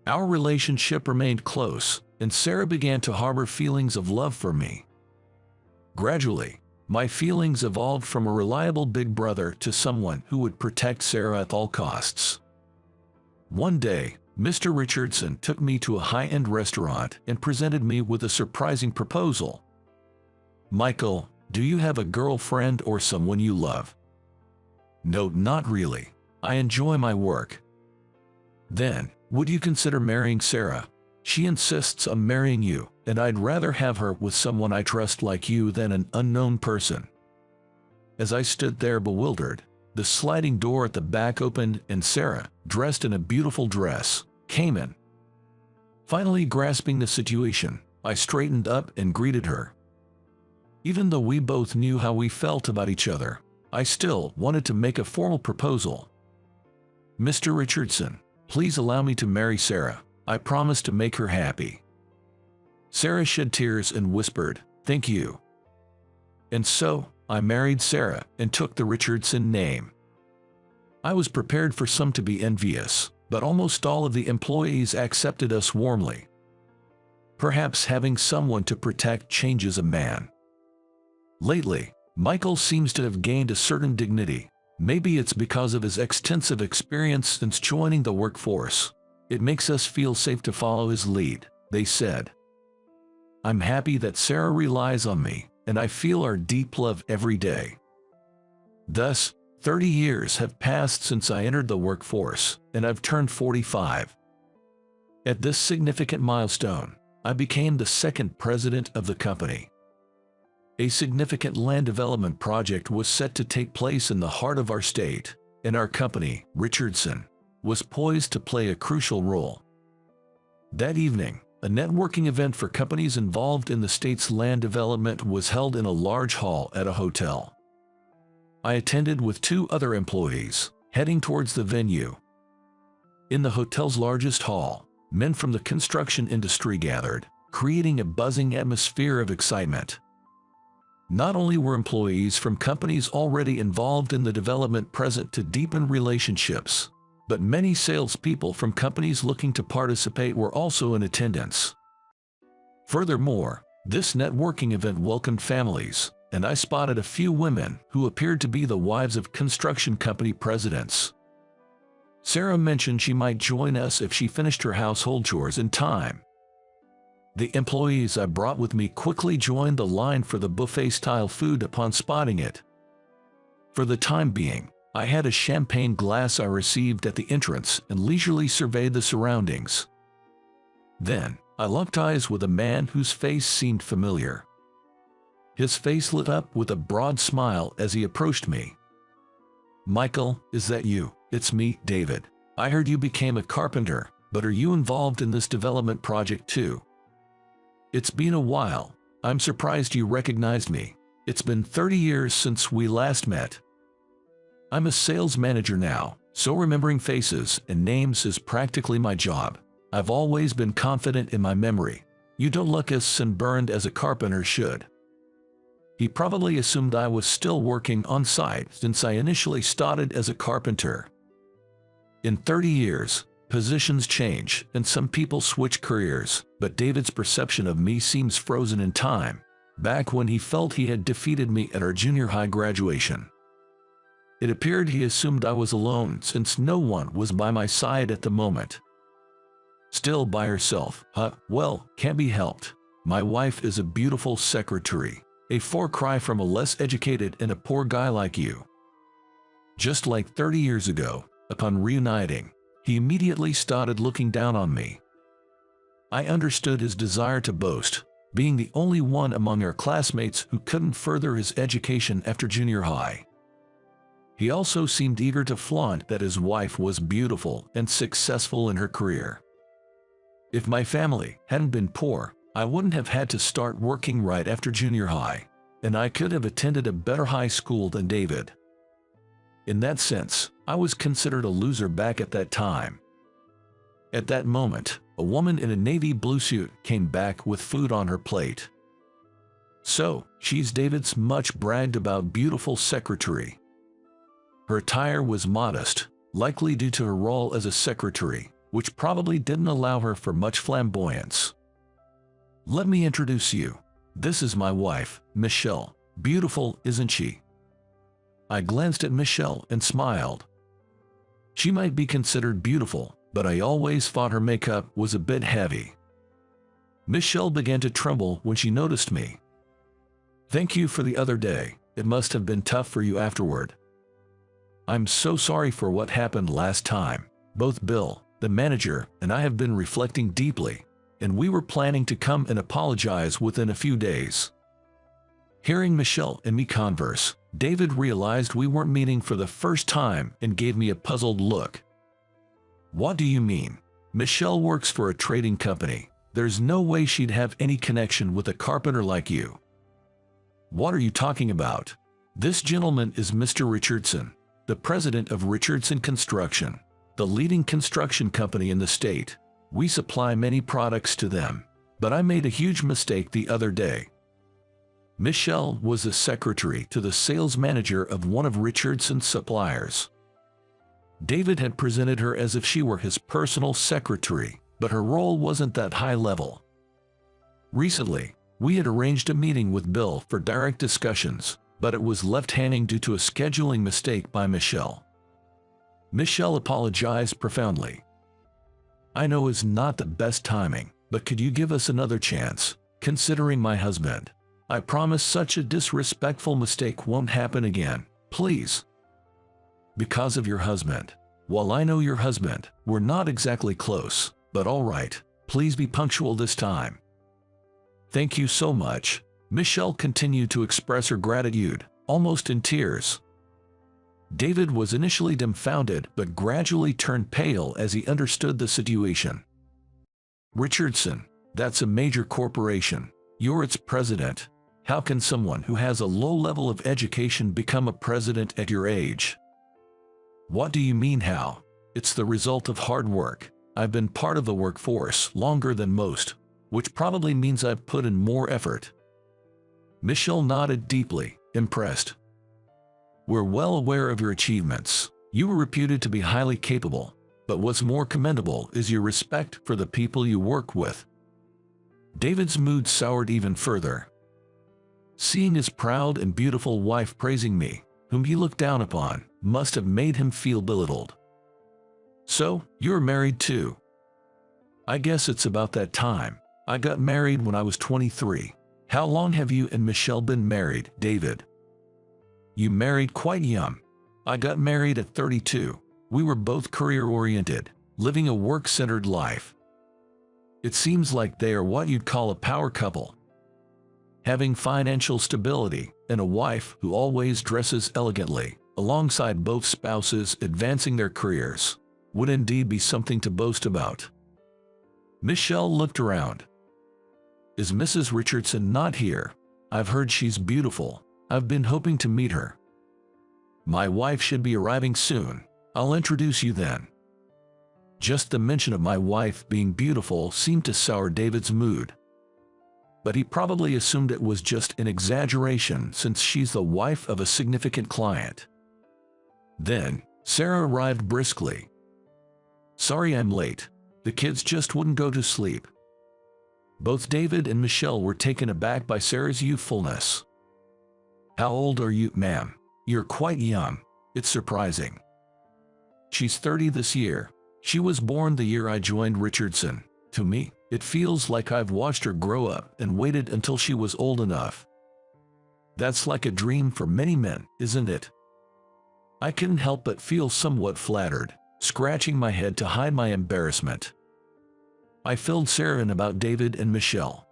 Our relationship remained close, and Sarah began to harbor feelings of love for me. Gradually, my feelings evolved from a reliable big brother to someone who would protect Sarah at all costs. One day, Mr. Richardson took me to a high-end restaurant and presented me with a surprising proposal. "Michael, do you have a girlfriend or someone you love?" "No, not really. I enjoy my work." "Then, would you consider marrying Sarah? She insists on marrying you, and I'd rather have her with someone I trust like you than an unknown person." As I stood there bewildered, the sliding door at the back opened and Sarah, dressed in a beautiful dress, came in. Finally grasping the situation, I straightened up and greeted her. Even though we both knew how we felt about each other, I still wanted to make a formal proposal. "Mr. Richardson, please allow me to marry Sarah. I promise to make her happy." Sarah shed tears and whispered, "Thank you." And so, I married Sarah and took the Richardson name. I was prepared for some to be envious, but almost all of the employees accepted us warmly. Perhaps having someone to protect changes a man. Lately, Michael seems to have gained a certain dignity. Maybe it's because of his extensive experience since joining the workforce. It makes us feel safe to follow his lead, they said. I'm happy that Sarah relies on me, and I feel our deep love every day. Thus, 30 years have passed since I entered the workforce, and I've turned 45. At this significant milestone, I became the second president of the company. A significant land development project was set to take place in the heart of our state, and our company, Richardson, was poised to play a crucial role. That evening, a networking event for companies involved in the state's land development was held in a large hall at a hotel. I attended with 2 other employees, heading towards the venue. In the hotel's largest hall, men from the construction industry gathered, creating a buzzing atmosphere of excitement. Not only were employees from companies already involved in the development present to deepen relationships, but many salespeople from companies looking to participate were also in attendance. Furthermore, this networking event welcomed families, and I spotted a few women who appeared to be the wives of construction company presidents. Sarah mentioned she might join us if she finished her household chores in time. The employees I brought with me quickly joined the line for the buffet-style food upon spotting it. For the time being, I had a champagne glass I received at the entrance and leisurely surveyed the surroundings. Then, I locked eyes with a man whose face seemed familiar. His face lit up with a broad smile as he approached me. "Michael, is that you?" "It's me, David. I heard you became a carpenter, but are you involved in this development project too?" "It's been a while. I'm surprised you recognized me. It's been 30 years since we last met." I'm a sales manager now, so remembering faces and names is practically my job. I've always been confident in my memory. You don't look as sunburned as a carpenter should. He probably assumed I was still working on site since I initially started as a carpenter. In 30 years, positions change and some people switch careers, but David's perception of me seems frozen in time, back when he felt he had defeated me at our junior high graduation. It appeared he assumed I was alone since no one was by my side at the moment. "Still by herself, huh? Well, can't be helped. My wife is a beautiful secretary, a far cry from a less educated and a poor guy like you." Just like 30 years ago, upon reuniting, he immediately started looking down on me. I understood his desire to boast, being the only one among our classmates who couldn't further his education after junior high. He also seemed eager to flaunt that his wife was beautiful and successful in her career. If my family hadn't been poor, I wouldn't have had to start working right after junior high, and I could have attended a better high school than David. In that sense, I was considered a loser back at that time. At that moment, a woman in a navy blue suit came back with food on her plate. "So, she's David's much bragged about beautiful secretary." Her attire was modest, likely due to her role as a secretary, which probably didn't allow her for much flamboyance. "Let me introduce you. This is my wife, Michelle. Beautiful, isn't she?" I glanced at Michelle and smiled. She might be considered beautiful, but I always thought her makeup was a bit heavy. Michelle began to tremble when she noticed me. "Thank you for the other day. It must have been tough for you afterward." "I'm so sorry for what happened last time. Both Bill, the manager, and I have been reflecting deeply, and we were planning to come and apologize within a few days." Hearing Michelle and me converse, David realized we weren't meeting for the first time and gave me a puzzled look. "What do you mean?" "Michelle works for a trading company. There's no way she'd have any connection with a carpenter like you." "What are you talking about? This gentleman is Mr. Richardson, the president of Richardson Construction, the leading construction company in the state. We supply many products to them. But I made a huge mistake the other day." Michelle was the secretary to the sales manager of one of Richardson's suppliers. David had presented her as if she were his personal secretary, but her role wasn't that high level. Recently, we had arranged a meeting with Bill for direct discussions, but it was left hanging due to a scheduling mistake by Michelle. Michelle apologized profoundly. "I know it's not the best timing, but could you give us another chance, considering my husband? I promise such a disrespectful mistake won't happen again, please." "Because of your husband. Well, I know your husband. We're not exactly close, but all right, please be punctual this time." "Thank you so much." Michelle continued to express her gratitude, almost in tears. David was initially dumbfounded but gradually turned pale as he understood the situation. "Richardson, that's a major corporation. You're its president. How can someone who has a low level of education become a president at your age?" "What do you mean how? It's the result of hard work. I've been part of the workforce longer than most, which probably means I've put in more effort." Michelle nodded deeply, impressed. "We're well aware of your achievements. You were reputed to be highly capable, but what's more commendable is your respect for the people you work with." David's mood soured even further. Seeing his proud and beautiful wife praising me, whom he looked down upon, must have made him feel belittled. "So, you're married too?" "I guess it's about that time. I got married when I was 23. How long have you and Michelle been married, David?" "You married quite young. I got married at 32. We were both career-oriented, living a work-centered life." "It seems like they are what you'd call a power couple. Having financial stability and a wife who always dresses elegantly, alongside both spouses advancing their careers, would indeed be something to boast about." Michelle looked around. "Is Mrs. Richardson not here? I've heard she's beautiful. I've been hoping to meet her." "My wife should be arriving soon. I'll introduce you then." Just the mention of my wife being beautiful seemed to sour David's mood. But he probably assumed it was just an exaggeration since she's the wife of a significant client. Then, Sarah arrived briskly. "Sorry I'm late. The kids just wouldn't go to sleep." Both David and Michelle were taken aback by Sarah's youthfulness. "How old are you, ma'am? You're quite young. It's surprising." "She's 30 this year. She was born the year I joined Richardson. To me, it feels like I've watched her grow up and waited until she was old enough. That's like a dream for many men, isn't it?" I couldn't help but feel somewhat flattered, scratching my head to hide my embarrassment. I filled Sarah in about David and Michelle.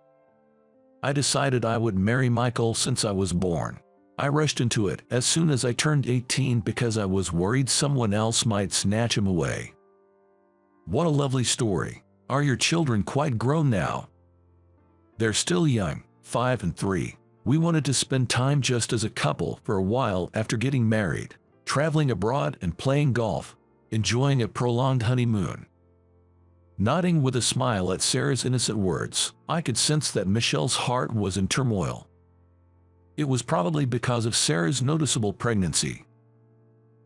"I decided I would marry Michael since I was born. I rushed into it as soon as I turned 18 because I was worried someone else might snatch him away." "What a lovely story. Are your children quite grown now?" "They're still young, 5 and 3. We wanted to spend time just as a couple for a while after getting married, traveling abroad and playing golf, enjoying a prolonged honeymoon." Nodding with a smile at Sarah's innocent words, I could sense that Michelle's heart was in turmoil. It was probably because of Sarah's noticeable pregnancy.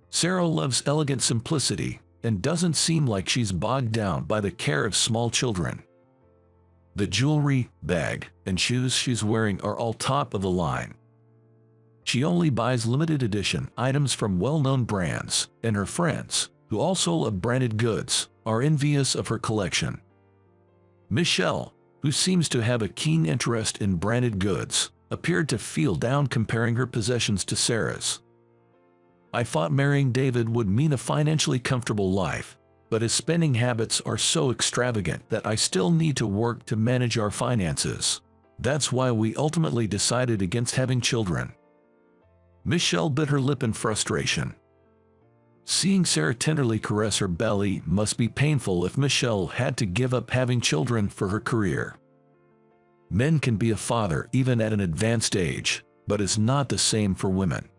Sarah loves elegant simplicity and doesn't seem like she's bogged down by the care of small children. The jewelry, bag, and shoes she's wearing are all top of the line. She only buys limited edition items from well-known brands, and her friends, who also love branded goods, are envious of her collection. Michelle, who seems to have a keen interest in branded goods, appeared to feel down comparing her possessions to Sarah's. I thought marrying David would mean a financially comfortable life, but his spending habits are so extravagant that I still need to work to manage our finances. That's why we ultimately decided against having children." Michelle bit her lip in frustration. Seeing Sarah tenderly caress her belly must be painful if Michelle had to give up having children for her career. Men can be a father even at an advanced age, but it's not the same for women.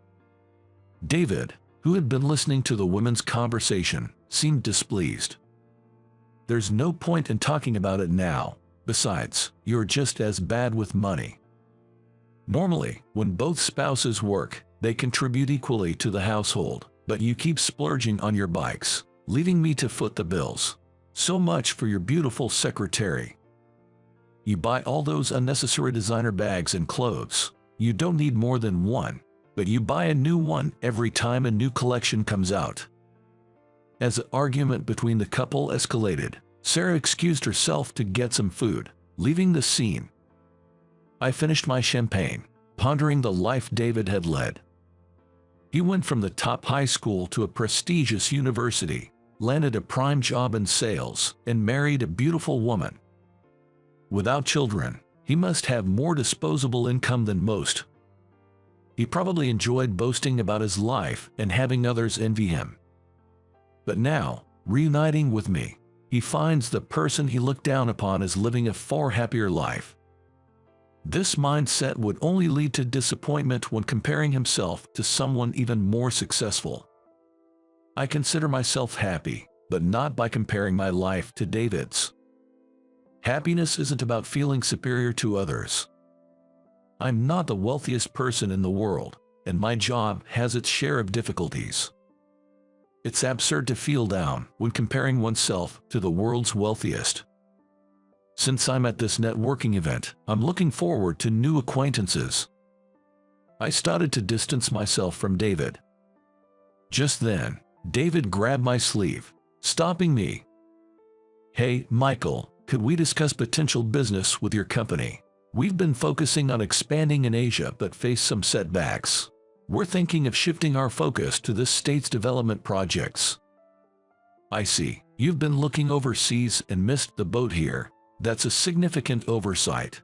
David, who had been listening to the women's conversation, seemed displeased. There's no point in talking about it now. Besides, you're just as bad with money. Normally, when both spouses work, they contribute equally to the household, but you keep splurging on your bikes, leaving me to foot the bills. So much for your beautiful secretary. You buy all those unnecessary designer bags and clothes. You don't need more than one, but you buy a new one every time a new collection comes out. As the argument between the couple escalated, Sarah excused herself to get some food, leaving the scene. I finished my champagne, pondering the life David had led. He went from the top high school to a prestigious university, landed a prime job in sales, and married a beautiful woman. Without children, he must have more disposable income than most. He probably enjoyed boasting about his life and having others envy him. But now, reuniting with me, he finds the person he looked down upon as living a far happier life. This mindset would only lead to disappointment when comparing himself to someone even more successful. I consider myself happy, but not by comparing my life to David's. Happiness isn't about feeling superior to others. I'm not the wealthiest person in the world, and my job has its share of difficulties. It's absurd to feel down when comparing oneself to the world's wealthiest. Since I'm at this networking event, I'm looking forward to new acquaintances. I started to distance myself from David. Just then, David grabbed my sleeve, stopping me. "Hey, Michael, could we discuss potential business with your company? We've been focusing on expanding in Asia but face some setbacks. We're thinking of shifting our focus to this state's development projects." "I see. You've been looking overseas and missed the boat here. That's a significant oversight.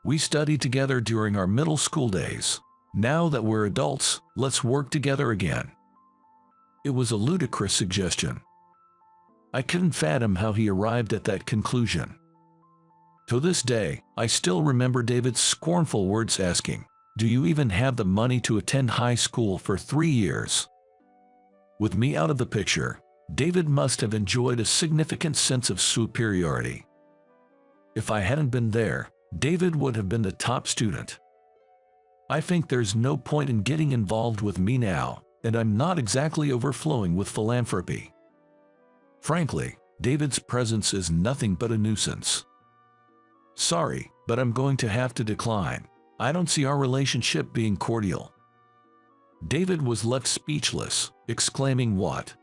We studied together during our middle school days. Now that we're adults, let's work together again." It was a ludicrous suggestion. I couldn't fathom how he arrived at that conclusion. To this day, I still remember David's scornful words asking, "Do you even have the money to attend high school for 3 years?" With me out of the picture, David must have enjoyed a significant sense of superiority. If I hadn't been there, David would have been the top student. I think there's no point in getting involved with me now, and I'm not exactly overflowing with philanthropy. Frankly, David's presence is nothing but a nuisance. Sorry, but I'm going to have to decline. I don't see our relationship being cordial. David was left speechless, exclaiming, "What?"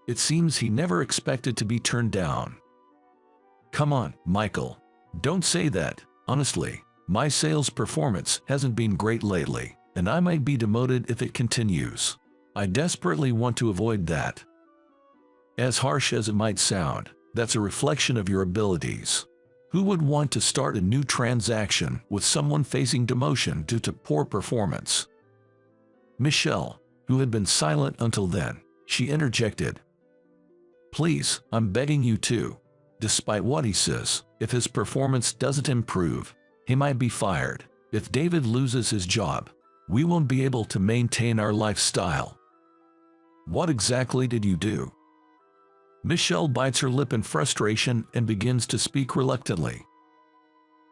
It seems he never expected to be turned down. "Come on, Michael. Don't say that. Honestly, my sales performance hasn't been great lately, and I might be demoted if it continues. I desperately want to avoid that." As harsh as it might sound, that's a reflection of your abilities. Who would want to start a new transaction with someone facing demotion due to poor performance? Michelle, who had been silent until then, she interjected, "Please, I'm begging you to. Despite what he says, if his performance doesn't improve, he might be fired. If David loses his job, we won't be able to maintain our lifestyle." "What exactly did you do?" Michelle bites her lip in frustration and begins to speak reluctantly.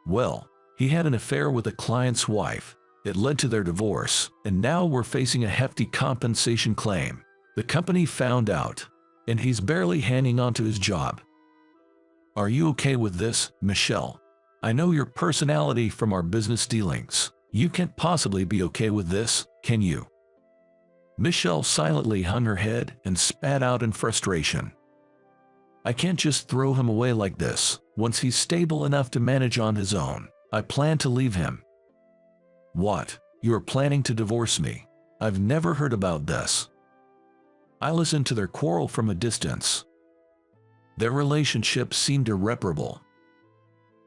"Well, he had an affair with a client's wife. It led to their divorce, and now we're facing a hefty compensation claim. The company found out, and he's barely hanging on to his job." "Are you okay with this, Michelle? I know your personality from our business dealings. You can't possibly be okay with this, can you?" Michelle silently hung her head and spat out in frustration. "I can't just throw him away like this. Once he's stable enough to manage on his own, I plan to leave him." "What? You are planning to divorce me? I've never heard about this." I listened to their quarrel from a distance. Their relationship seemed irreparable,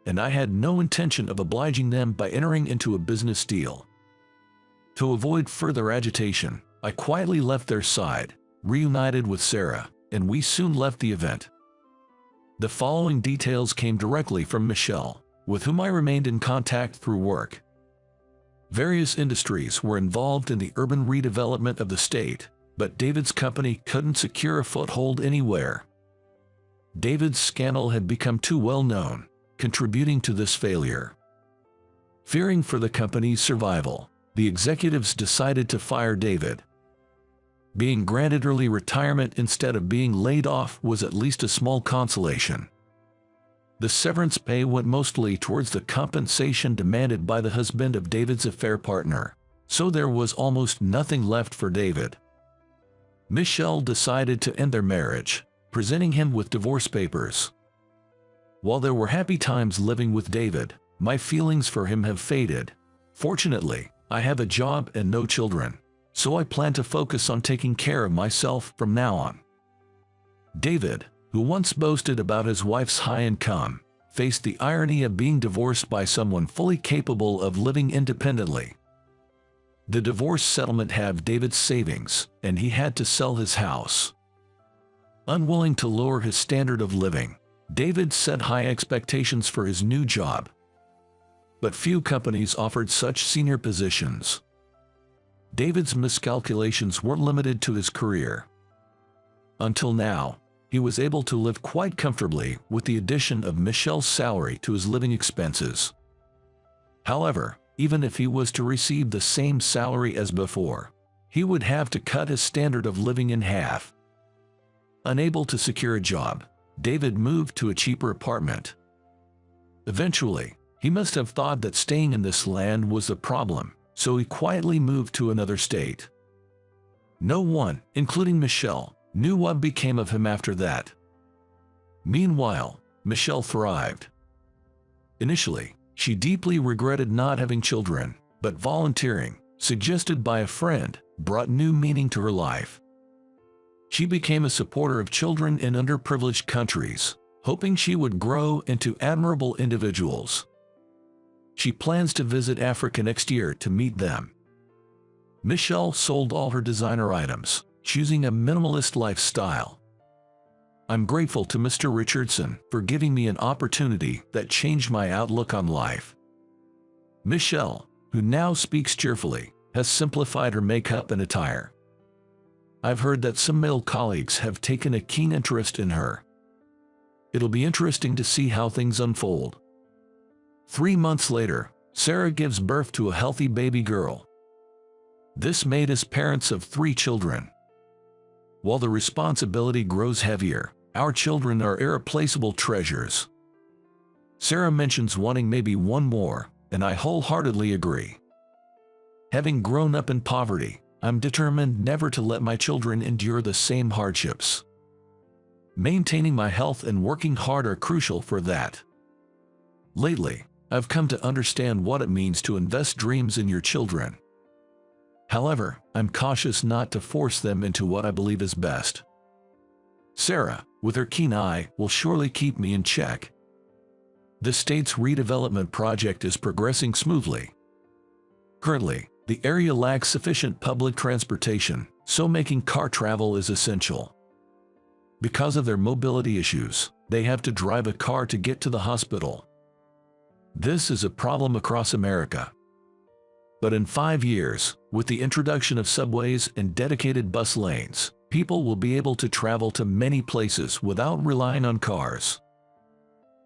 and I had no intention of obliging them by entering into a business deal. To avoid further agitation, I quietly left their side, reunited with Sarah, and we soon left the event. The following details came directly from Michelle, with whom I remained in contact through work. Various industries were involved in the urban redevelopment of the state, but David's company couldn't secure a foothold anywhere. David's scandal had become too well known, contributing to this failure. Fearing for the company's survival, the executives decided to fire David. Being granted early retirement instead of being laid off was at least a small consolation. The severance pay went mostly towards the compensation demanded by the husband of David's affair partner, so there was almost nothing left for David. Michelle decided to end their marriage, presenting him with divorce papers. While there were happy times living with David, my feelings for him have faded. Fortunately, I have a job and no children, so I plan to focus on taking care of myself from now on. David, who once boasted about his wife's high income, faced the irony of being divorced by someone fully capable of living independently. The divorce settlement halved David's savings, and he had to sell his house. Unwilling to lower his standard of living, David set high expectations for his new job. But few companies offered such senior positions. David's miscalculations weren't limited to his career. Until now, he was able to live quite comfortably with the addition of Michelle's salary to his living expenses. However, even if he was to receive the same salary as before, he would have to cut his standard of living in half. Unable to secure a job, David moved to a cheaper apartment. Eventually, he must have thought that staying in this land was the problem, so he quietly moved to another state. No one, including Michelle, knew what became of him after that. Meanwhile, Michelle thrived. Initially, she deeply regretted not having children, but volunteering, suggested by a friend, brought new meaning to her life. She became a supporter of children in underprivileged countries, hoping she would grow into admirable individuals. She plans to visit Africa next year to meet them. Michelle sold all her designer items, choosing a minimalist lifestyle. I'm grateful to Mr. Richardson for giving me an opportunity that changed my outlook on life. Michelle, who now speaks cheerfully, has simplified her makeup and attire. I've heard that some male colleagues have taken a keen interest in her. It'll be interesting to see how things unfold. 3 months later, Sarah gives birth to a healthy baby girl. This made us parents of 3 children. While the responsibility grows heavier, our children are irreplaceable treasures. Sarah mentions wanting maybe one more, and I wholeheartedly agree. Having grown up in poverty, I'm determined never to let my children endure the same hardships. Maintaining my health and working hard are crucial for that. Lately, I've come to understand what it means to invest dreams in your children. However, I'm cautious not to force them into what I believe is best. Sarah, with her keen eye, will surely keep me in check. The state's redevelopment project is progressing smoothly. Currently, the area lacks sufficient public transportation, so making car travel is essential. Because of their mobility issues, they have to drive a car to get to the hospital. This is a problem across America. But in 5 years, with the introduction of subways and dedicated bus lanes, people will be able to travel to many places without relying on cars.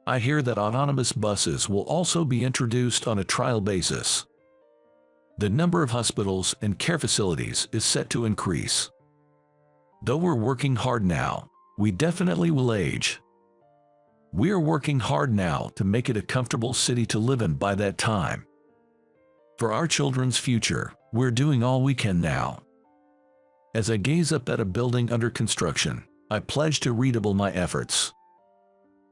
I hear that autonomous buses will also be introduced on a trial basis. The number of hospitals and care facilities is set to increase. Though we're working hard now, we definitely will age. We are working hard now to make it a comfortable city to live in by that time. For our children's future, we're doing all we can now. As I gaze up at a building under construction, I pledge to redouble my efforts.